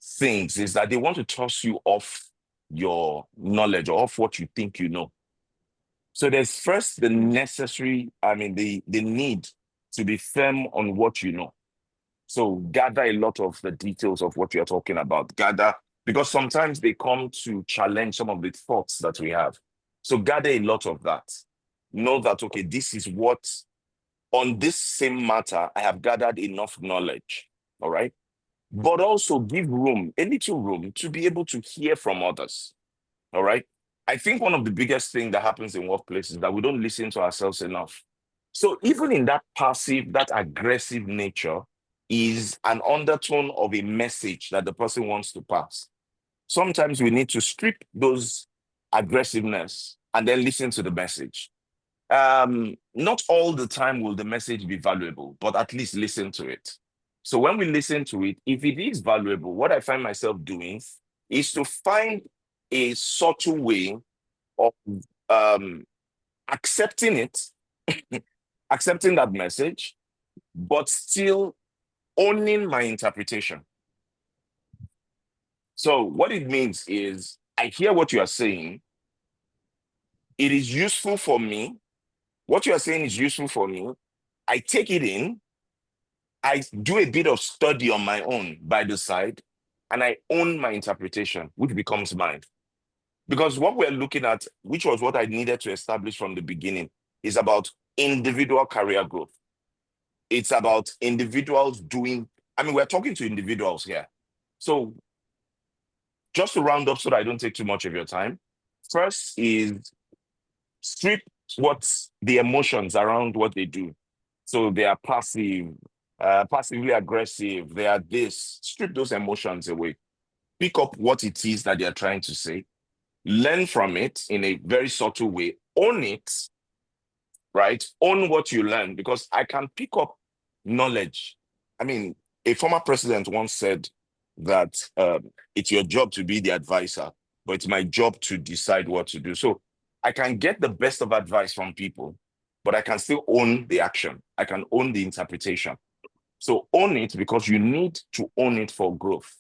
things is that they want to toss you off your knowledge or off what you think you know. So there's first the necessary, I mean, the need to be firm on what you know. So gather a lot of the details of what you're talking about. Gather, because sometimes they come to challenge some of the thoughts that we have. So gather a lot of that. Know that, okay, this is what, on this same matter, I have gathered enough knowledge, all right? But also give room, a little room, to be able to hear from others, all right? I think one of the biggest things that happens in workplaces is that we don't listen to ourselves enough. So even in that passive, that aggressive nature is an undertone of a message that the person wants to pass. Sometimes we need to strip those aggressiveness and then listen to the message. Not all the time will the message be valuable, but at least listen to it. So when we listen to it, if it is valuable, what I find myself doing is to find a subtle way of accepting it, accepting that message, but still owning my interpretation. So what it means is I hear what you are saying. It is useful for me. What you are saying is useful for me. I take it in. I do a bit of study on my own by the side, and I own my interpretation, which becomes mine. Because what we're looking at, which was what I needed to establish from the beginning, is about individual career growth. It's about individuals doing, I mean, we're talking to individuals here. So just to round up so that I don't take too much of your time, first is strip what's the emotions around what they do. So they are passive, passively aggressive, they are this. Strip those emotions away. Pick up what it is that they are trying to say. Learn from it in a very subtle way. Own it, right? Own what you learn, because I can pick up knowledge. I mean, a former president once said that it's your job to be the advisor, but it's my job to decide what to do. So I can get the best of advice from people, but I can still own the action. I can own the interpretation. So own it, because you need to own it for growth.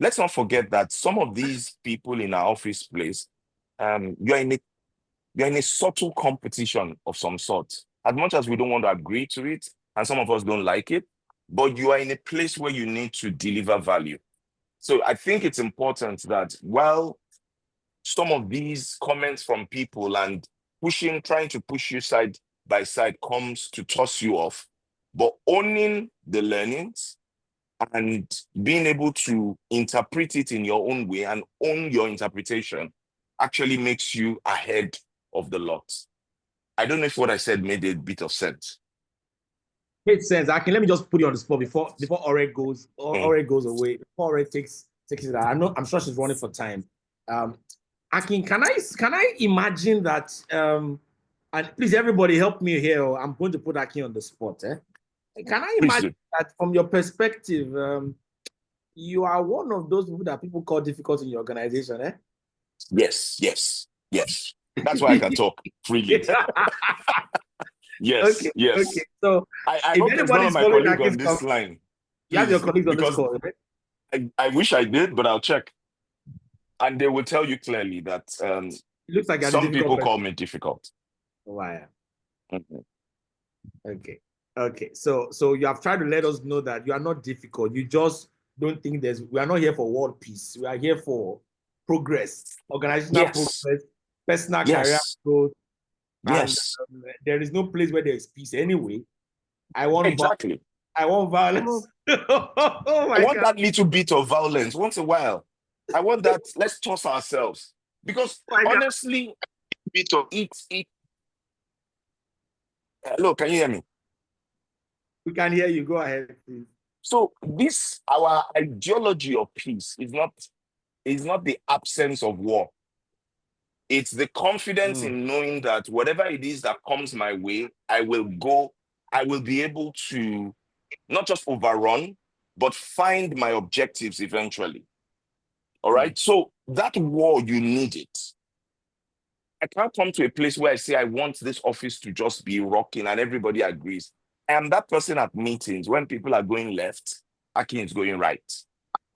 Let's not forget that some of these people in our office place, you're in a subtle competition of some sort. As much as we don't want to agree to it, and some of us don't like it, but you are in a place where you need to deliver value. So I think it's important that while some of these comments from people and trying to push you side by side comes to toss you off, but owning the learnings and being able to interpret it in your own way and own your interpretation actually makes you ahead of the lot. I don't know if what I said made a bit of sense. Made sense. Let me just put you on the spot before Ore goes away. Before Ore takes it out. I'm sure she's running for time. Akin, can I imagine that? And please, everybody, help me here. I'm going to put Akin on the spot. Can I imagine that from your perspective, you are one of those people that people call difficult in your organization? Yes. That's why I can talk freely. Yes. Okay. So I hope there's none of my colleagues on this line. You have your colleagues on this call, right? I wish I did, but I'll check. And they will tell you clearly that it looks like some people call me difficult. Why? Mm-hmm. Okay. So you have tried to let us know that you are not difficult. You just don't think we are not here for world peace. We are here for progress, organizational progress, personal career growth. Yes. And there is no place where there is peace anyway. I want violence. I want violence. I want that little bit of violence once in a while. I want that. Let's toss ourselves. Because honestly, bit of it. Hello, can you hear me? We can hear you. Go ahead, please. So our ideology of peace is not the absence of war. It's the confidence in knowing that whatever it is that comes my way, I will be able to not just overrun, but find my objectives eventually. All right. So that war, you need it. I can't come to a place where I say I want this office to just be rocking and everybody agrees. I am that person at meetings when people are going left, Akin is going right.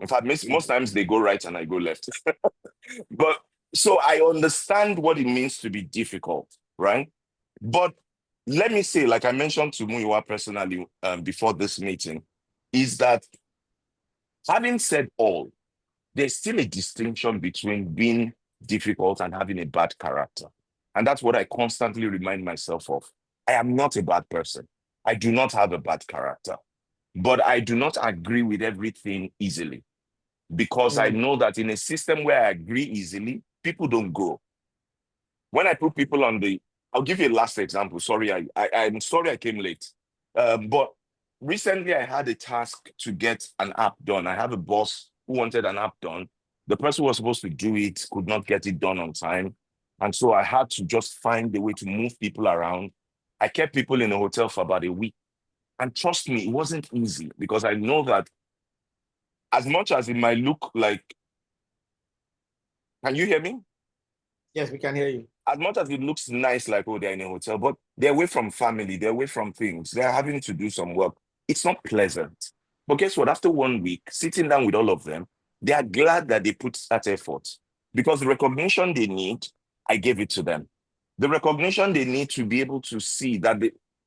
In fact, most times they go right and I go left. But so I understand what it means to be difficult, right? But let me say, like I mentioned to Muyiwa personally before this meeting, is that having said all, there's still a distinction between being difficult and having a bad character. And that's what I constantly remind myself of. I am not a bad person. I do not have a bad character, but I do not agree with everything easily because I know that in a system where I agree easily, people don't grow. When I put people I'll give you a last example. Sorry, I'm sorry I came late. But recently I had a task to get an app done. I have a boss who wanted an app done. The person who was supposed to do it could not get it done on time. And so I had to just find a way to move people around. I kept people in a hotel for about a week. And trust me, it wasn't easy because I know that as much as it might look like, can you hear me? Yes, we can hear you. As much as it looks nice, like, oh, they're in a hotel, but they're away from family, they're away from things, they're having to do some work. It's not pleasant. But guess what? After 1 week, sitting down with all of them, they are glad that they put that effort because the recognition they need, I gave it to them. The recognition they need to be able to see that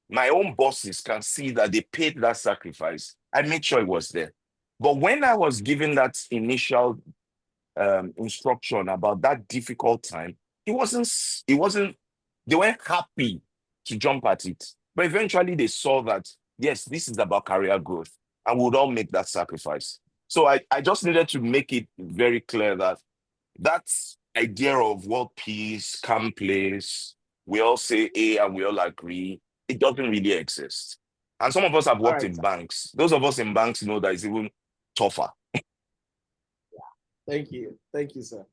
my own bosses can see that they paid that sacrifice. I made sure it was there. But when I was given that initial instruction about that difficult time, they weren't happy to jump at it. But eventually they saw that, yes, this is about career growth and we would all make that sacrifice. So I just needed to make it very clear that that idea of world peace, calm place, we all say A and we all agree, it doesn't really exist. And some of us have All worked right. in banks. Those of us in banks know that it's even tougher. Thank you. Thank you, sir.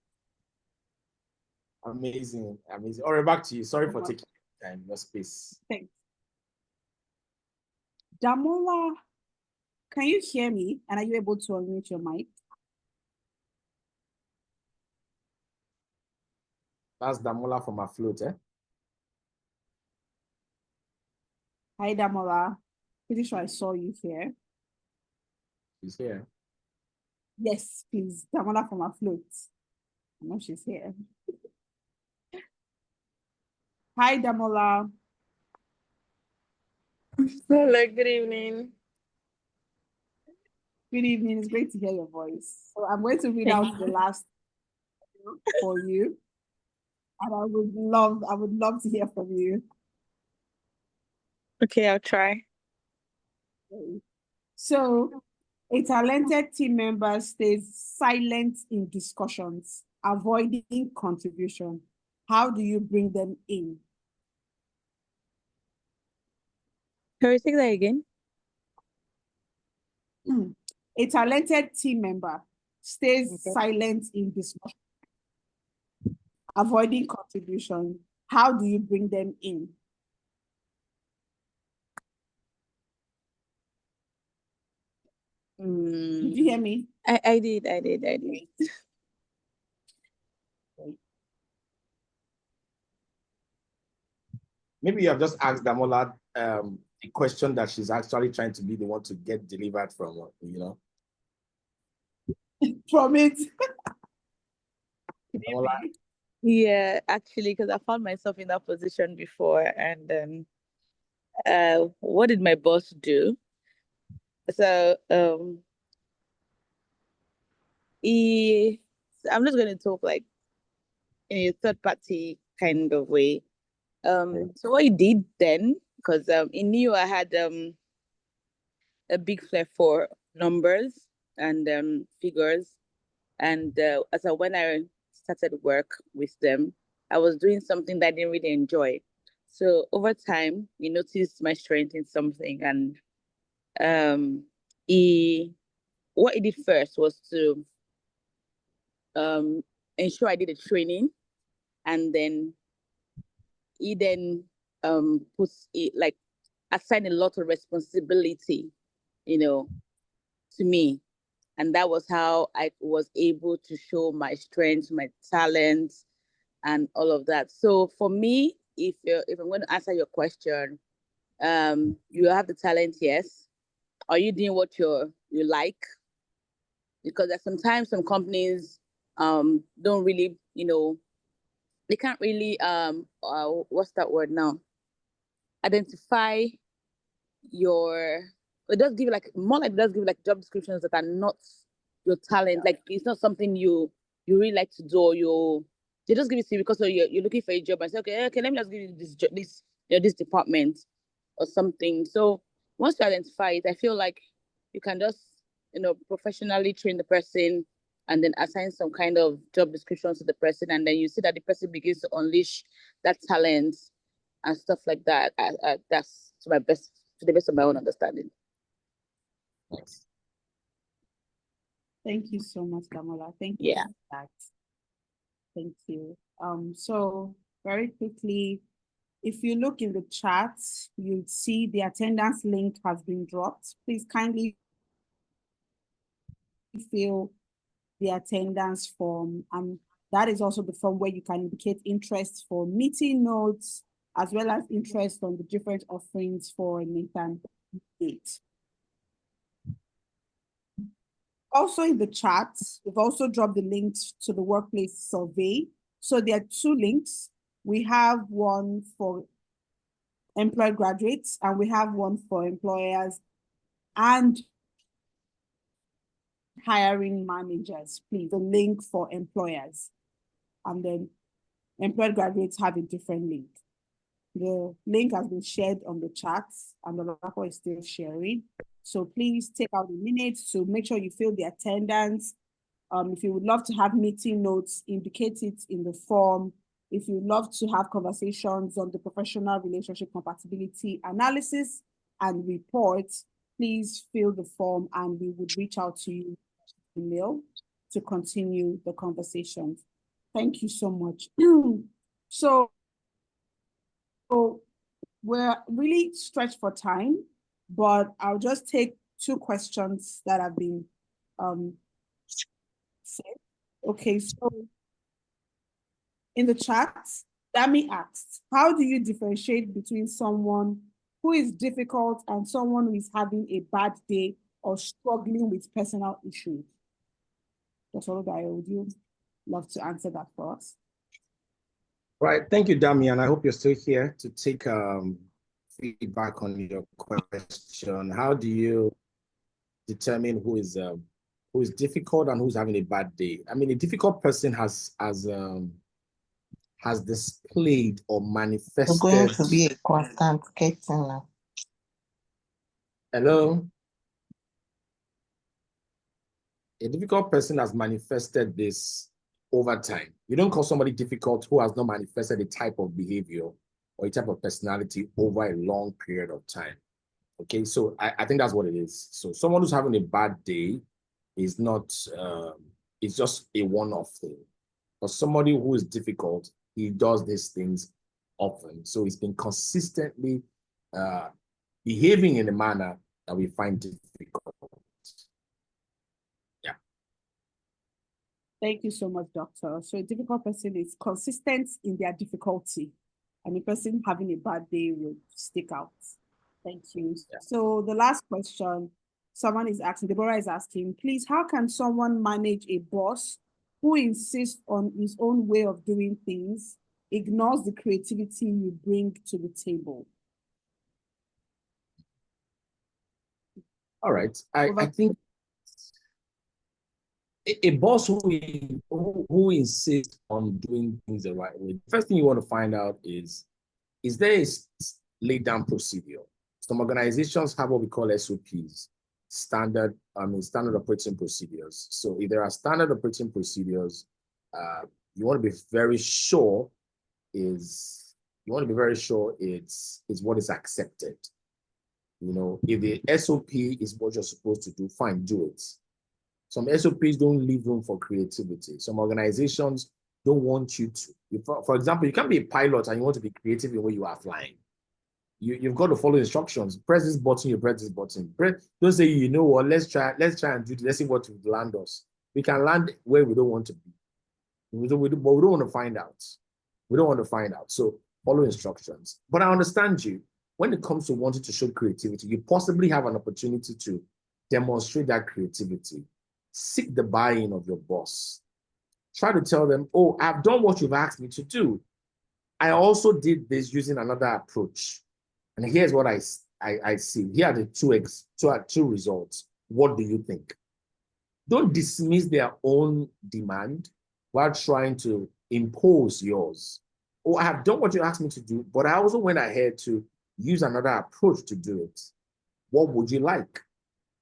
Amazing. Amazing. All right, back to you. Sorry for taking time, your space. Thanks. Damola, can you hear me? And are you able to unmute your mic? That's Damola from Afloat, eh? Hi, Damola. Pretty sure I saw you here. She's here. Yes, please. Damola from Afloat. I know she's here. Hi, Damola. Hello, good evening. Good evening. It's great to hear your voice. So I'm going to read out the last for you. And I would love to hear from you. Okay, I'll try. So, a talented team member stays silent in discussions, avoiding contribution. How do you bring them in? Can we take that again? A talented team member stays silent in discussion, avoiding contribution. How do you bring them in? Did you hear me? I did. Maybe you have just asked Damola the question that she's actually trying to be the one to get delivered from, you know. From it. Damola, Yeah, actually, because I found myself in that position before. And what did my boss do? So I'm just going to talk like in a third party kind of way. So what he did then, because he knew I had a big flair for numbers and figures, and when I started work with them, I was doing something that I didn't really enjoy. So over time, he noticed my strength in something, and what he did first was to ensure I did a training, and then he then puts it like assigned a lot of responsibility, to me. And that was how I was able to show my strengths, my talents, and all of that. So for me, if I'm going to answer your question, you have the talent, yes. Are you doing what you like? Because there's sometimes some companies don't really, they can't really what's that word now? Identify your, it does give like more like it does give like job descriptions that are not your talent. Like it's not something you really like to do, or they just give it to you because you're looking for a job and say, okay, let me just give you this this department or something. So once you identify it, I feel like you can just professionally train the person and then assign some kind of job description to the person, and then you see that the person begins to unleash that talent and stuff like that. That's to the best of my own understanding. thanks. Thank you so much, Damola. Thank you for that. Thank you. So very quickly, if you look in the chat, you'll see the attendance link has been dropped. Please kindly fill the attendance form. And that is also the form where you can indicate interest for meeting notes, as well as interest on the different offerings for Nathan Leadgate. Also in the chat, we've also dropped the links to the workplace survey. So there are two links. We have one for employed graduates, and we have one for employers and hiring managers. Please, the link for employers, and then employed graduates have a different link. The link has been shared on the chat, and the local is still sharing. So please take out a minute to make sure you fill the attendance. If you would love to have meeting notes, indicate it in the form. If you love to have conversations on the professional relationship compatibility analysis, and report, please fill the form and we would reach out to you email to continue the conversation. Thank you so much. So we're really stretched for time, but I'll just take 2 questions that have been said. Okay, so in the chat, Dami asked, how do you differentiate between someone who is difficult and someone who is having a bad day or struggling with personal issues? Dr. Oludayo, would you love to answer that for us? Right. Thank you, Damian. I hope you're still here to take feedback on your question. How do you determine who is difficult and who's having a bad day? I mean, a difficult person has displayed or manifested. It's going to be a constant getting now. Hello? A difficult person has manifested this over time. You don't call somebody difficult who has not manifested a type of behavior or a type of personality over a long period of time. Okay, so I think that's what it is. So someone who's having a bad day is not, it's just a one-off thing. For somebody who is difficult, he does these things often. So he's been consistently behaving in a manner that we find difficult. Yeah. Thank you so much, Doctor. So a difficult person is consistent in their difficulty, and a person having a bad day will stick out. Thank you. Yeah. So the last question, someone is asking, Deborah is asking, please, how can someone manage a boss who insists on his own way of doing things, ignores the creativity you bring to the table? All right. I think a boss who insists on doing things the right way, first thing you want to find out is there a laid down procedure? Some organizations have what we call SOPs, standard operating procedures. So if there are standard operating procedures, you want to be very sure it's what is accepted. You know, if the SOP is what you're supposed to do, fine, do it. Some SOPs don't leave room for creativity. Some organizations don't want you to. For example, you can't be a pilot and you want to be creative in the way you are flying. You've got to follow instructions. Press this button, you press this button. Don't say, you know what, let's try and do this. Let's see what will land us. We can land where we don't want to be. But we don't want to find out. We don't want to find out. So follow instructions. But I understand you. When it comes to wanting to show creativity, you possibly have an opportunity to demonstrate that creativity. Seek the buy-in of your boss. Try to tell them, oh, I've done what you've asked me to do. I also did this using another approach. And here's what I see. Here are the two results. What do you think? Don't dismiss their own demand while trying to impose yours. Oh, I have done what you asked me to do, but I also went ahead to use another approach to do it. What would you like?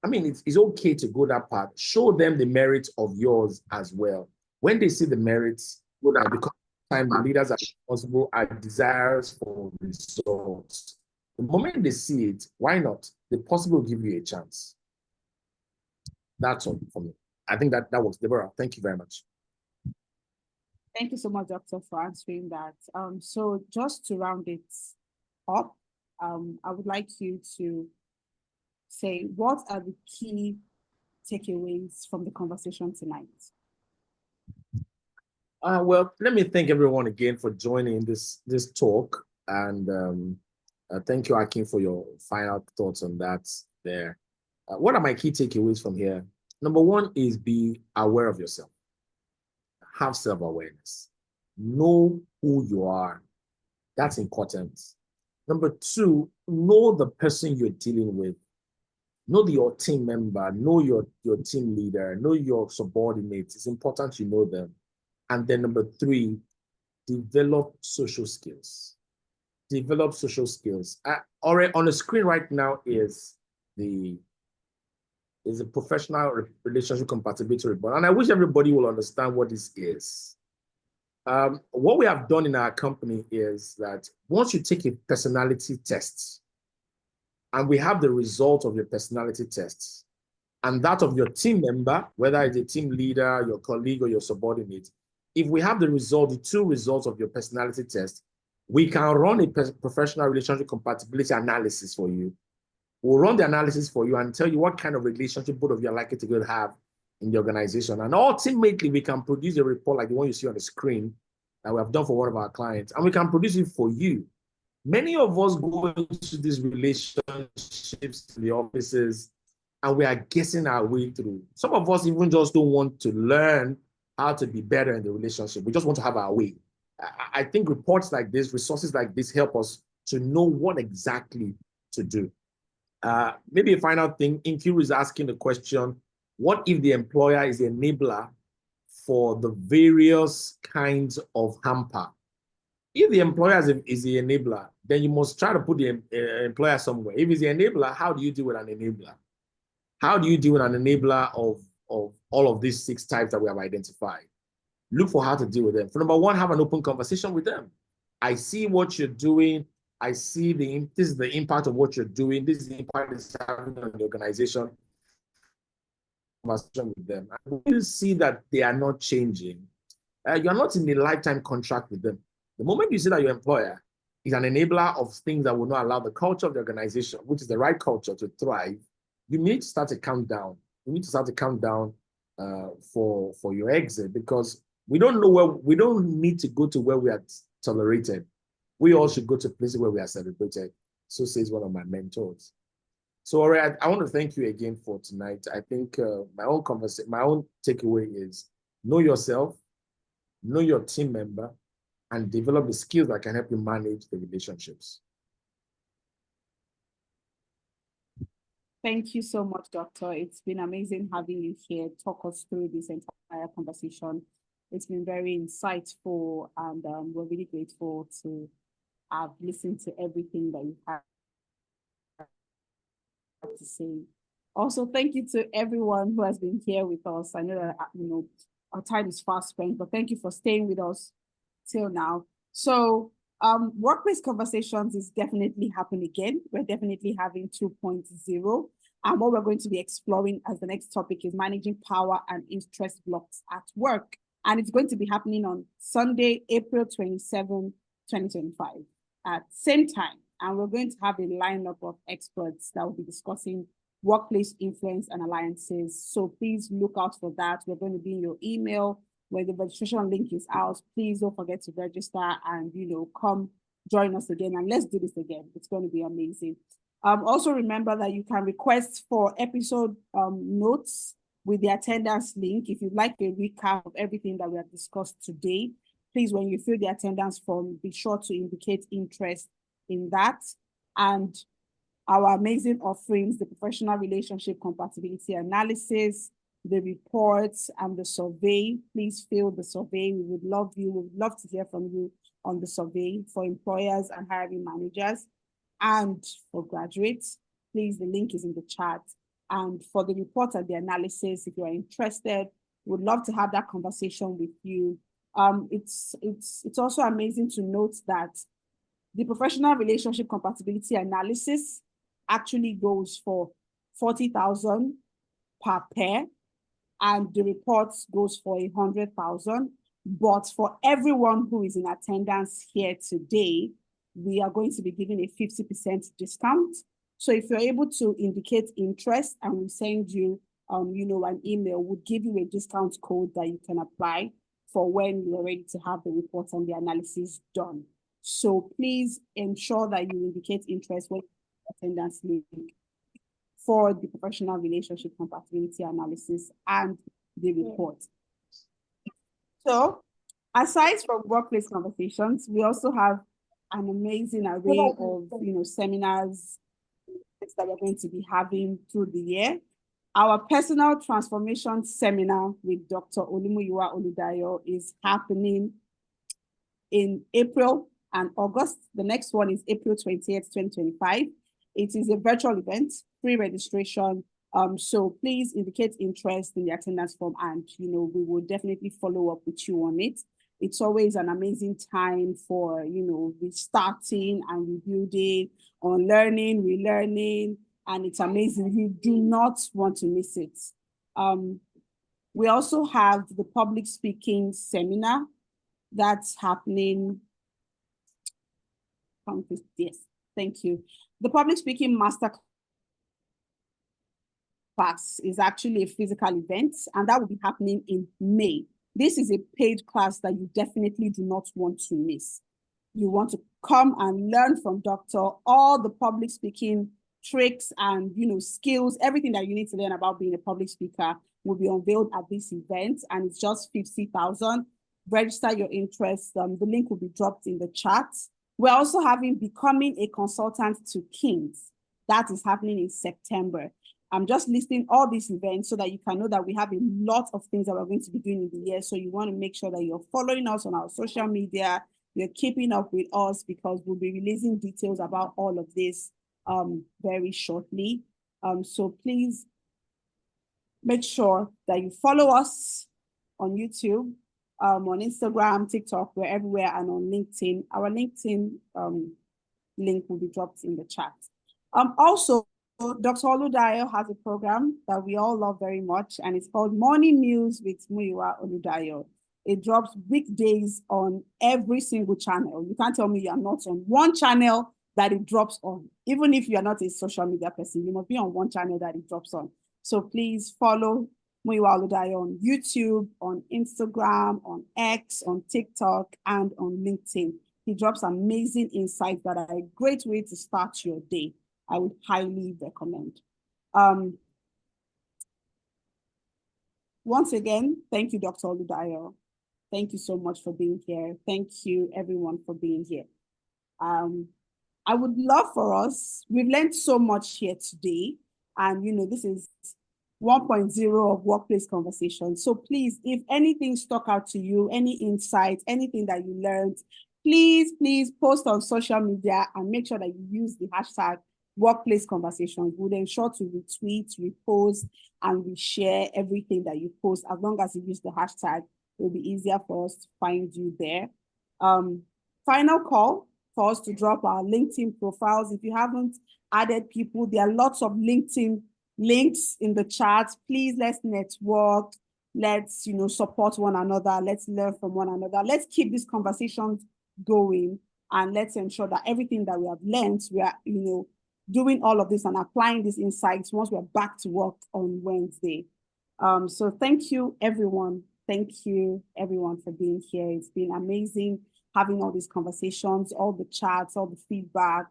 I mean, it's okay to go that path. Show them the merits of yours as well. When they see the merits, because time leaders are responsible, are desirous for results. The moment they see it, why not? They possibly will give you a chance. That's all for me. I think that works. Deborah, thank you very much. Thank you so much, Doctor, for answering that. So just to round it up, I would like you to say, what are the key takeaways from the conversation tonight? Well, let me thank everyone again for joining this talk, and thank you, Akin, for your final thoughts on that there. What are my key takeaways from here? Number one is be aware of yourself. Have self-awareness. Know who you are. That's important. Number two, know the person you're dealing with. Know your team member, know your team leader, know your subordinates. It's important you know them. And then number three, develop social skills. Develop social skills. Already on the screen right now is a professional relationship compatibility report. And I wish everybody will understand what this is. What we have done in our company is that once you take a personality test, and we have the result of your personality tests and that of your team member, whether it's a team leader, your colleague, or your subordinate, if we have the result, the two results of your personality test, we can run a professional relationship compatibility analysis for you. We'll run the analysis for you and tell you what kind of relationship both of you are likely to have in the organization. And ultimately, we can produce a report like the one you see on the screen that we have done for one of our clients, and we can produce it for you. Many of us go into these relationships in the offices and we are guessing our way through. Some of us even just don't want to learn how to be better in the relationship. We just want to have our way. I think reports like this, resources like this help us to know what exactly to do. Maybe a final thing, Inkiru is asking the question, what if the employer is the enabler for the various kinds of hamper? If the employer is the enabler, then you must try to put the employer somewhere. If it's the enabler, how do you deal with an enabler? How do you deal with an enabler of all of these 6 types that we have identified? Look for how to deal with them. For number 1, have an open conversation with them. I see what you're doing. I see this is the impact of what you're doing. This is the impact it's having on the organization. Conversation with them. And when you see that they are not changing, you're not in a lifetime contract with them. The moment you see that your employer is an enabler of things that will not allow the culture of the organization, which is the right culture, to thrive, you need to start to count down. You need to start to count down for your exit, because we don't need to go to where we are tolerated. We all should go to places where we are celebrated. So says one of my mentors. So, all right, I want to thank you again for tonight. I think my own takeaway is know yourself, know your team member, and develop the skills that can help you manage the relationships. Thank you so much, Doctor. It's been amazing having you here, talk us through this entire conversation. It's been very insightful, and we're really grateful to have listened to everything that you have to say. Also, thank you to everyone who has been here with us. I know that our time is fast spent, but thank you for staying with us till now. So workplace conversations is definitely happening again. We're definitely having 2.0. And what we're going to be exploring as the next topic is managing power and interest blocks at work. And it's going to be happening on Sunday, April 27, 2025 at same time. And we're going to have a lineup of experts that will be discussing workplace influence and alliances. So please look out for that. We're going to be in your email where the registration link is out. Please don't forget to register and come join us again, and let's do this again. It's going to be amazing. Also remember that you can request for episode notes with the attendance link. If you'd like a recap of everything that we have discussed today, please, when you fill the attendance form, be sure to indicate interest in that. And our amazing offerings, the professional relationship compatibility analysis, the reports, and the survey. Please fill the survey. We would love to hear from you on the survey for employers and hiring managers. And for graduates, please, the link is in the chat. And for the report and the analysis, if you are interested, we'd love to have that conversation with you. It's also amazing to note that the professional relationship compatibility analysis actually goes for 40,000 per pair, and the report goes for 100,000. But for everyone who is in attendance here today, we are going to be giving a 50% discount. So if you're able to indicate interest, and we'll send you, an email, we'll give you a discount code that you can apply for when you're ready to have the report and the analysis done. So please ensure that you indicate interest when attendance link for the professional relationship compatibility analysis and the report. So aside from workplace conversations, we also have an amazing array of seminars that we're going to be having through the year. Our personal transformation seminar with Dr. Olumuyiwa Oludayo is happening in April and August. The next one is April 28th, 2025. It is a virtual event, free registration. So please indicate interest in the attendance form, and we will definitely follow up with you on it. It's always an amazing time for, restarting and rebuilding, on learning, relearning, and it's amazing. You do not want to miss it. We also have the public speaking seminar that's happening. Yes, thank you. The public speaking master class is actually a physical event, and that will be happening in May. This is a paid class that you definitely do not want to miss. You want to come and learn from Dr. all the public speaking tricks and skills, everything that you need to learn about being a public speaker will be unveiled at this event, and it's just 50,000. Register your interest. The link will be dropped in the chat. We're also having Becoming a Consultant to Kings. That is happening in September. I'm just listing all these events so that you can know that we have a lot of things that we're going to be doing in the year. So you want to make sure that you're following us on our social media, you're keeping up with us, because we'll be releasing details about all of this very shortly. So please make sure that you follow us on YouTube, on Instagram, TikTok, we're everywhere, and on LinkedIn. Our LinkedIn link will be dropped in the chat. Also, Dr. Oludayo has a program that we all love very much, and it's called Morning News with Olumuyiwa Oludayo. It drops weekdays on every single channel. You can't tell me you're not on one channel that it drops on. Even if you're not a social media person, you must be on one channel that it drops on. So please follow Olumuyiwa Oludayo on YouTube, on Instagram, on X, on TikTok, and on LinkedIn. He drops amazing insights that are a great way to start your day. I would highly recommend. Once again, thank you, Dr. Oludayo. Thank you so much for being here. Thank you, everyone, for being here. I would love for us, we've learned so much here today, and this is 1.0 of workplace conversation. So please, if anything stuck out to you, any insights, anything that you learned, please post on social media and make sure that you use the hashtag workplace conversations. We'll ensure to retweet, repost, and reshare everything that you post. As long as you use the hashtag, it'll be easier for us to find you there. Final call for us to drop our LinkedIn profiles. If you haven't added people, there are lots of LinkedIn links in the chat. Please, let's network. Let's support one another. Let's learn from one another. Let's keep these conversations going, and let's ensure that everything that we have learned, we are doing all of this and applying these insights once we're back to work on Wednesday. So thank you, everyone. Thank you, everyone, for being here. It's been amazing having all these conversations, all the chats, all the feedback.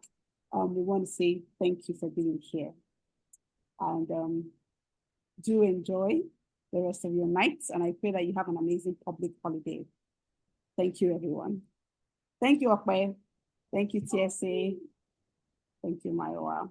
We want to say thank you for being here. And do enjoy the rest of your nights. And I pray that you have an amazing public holiday. Thank you, everyone. Thank you, Okwe. Thank you, TSA. Thank you, Maiwa.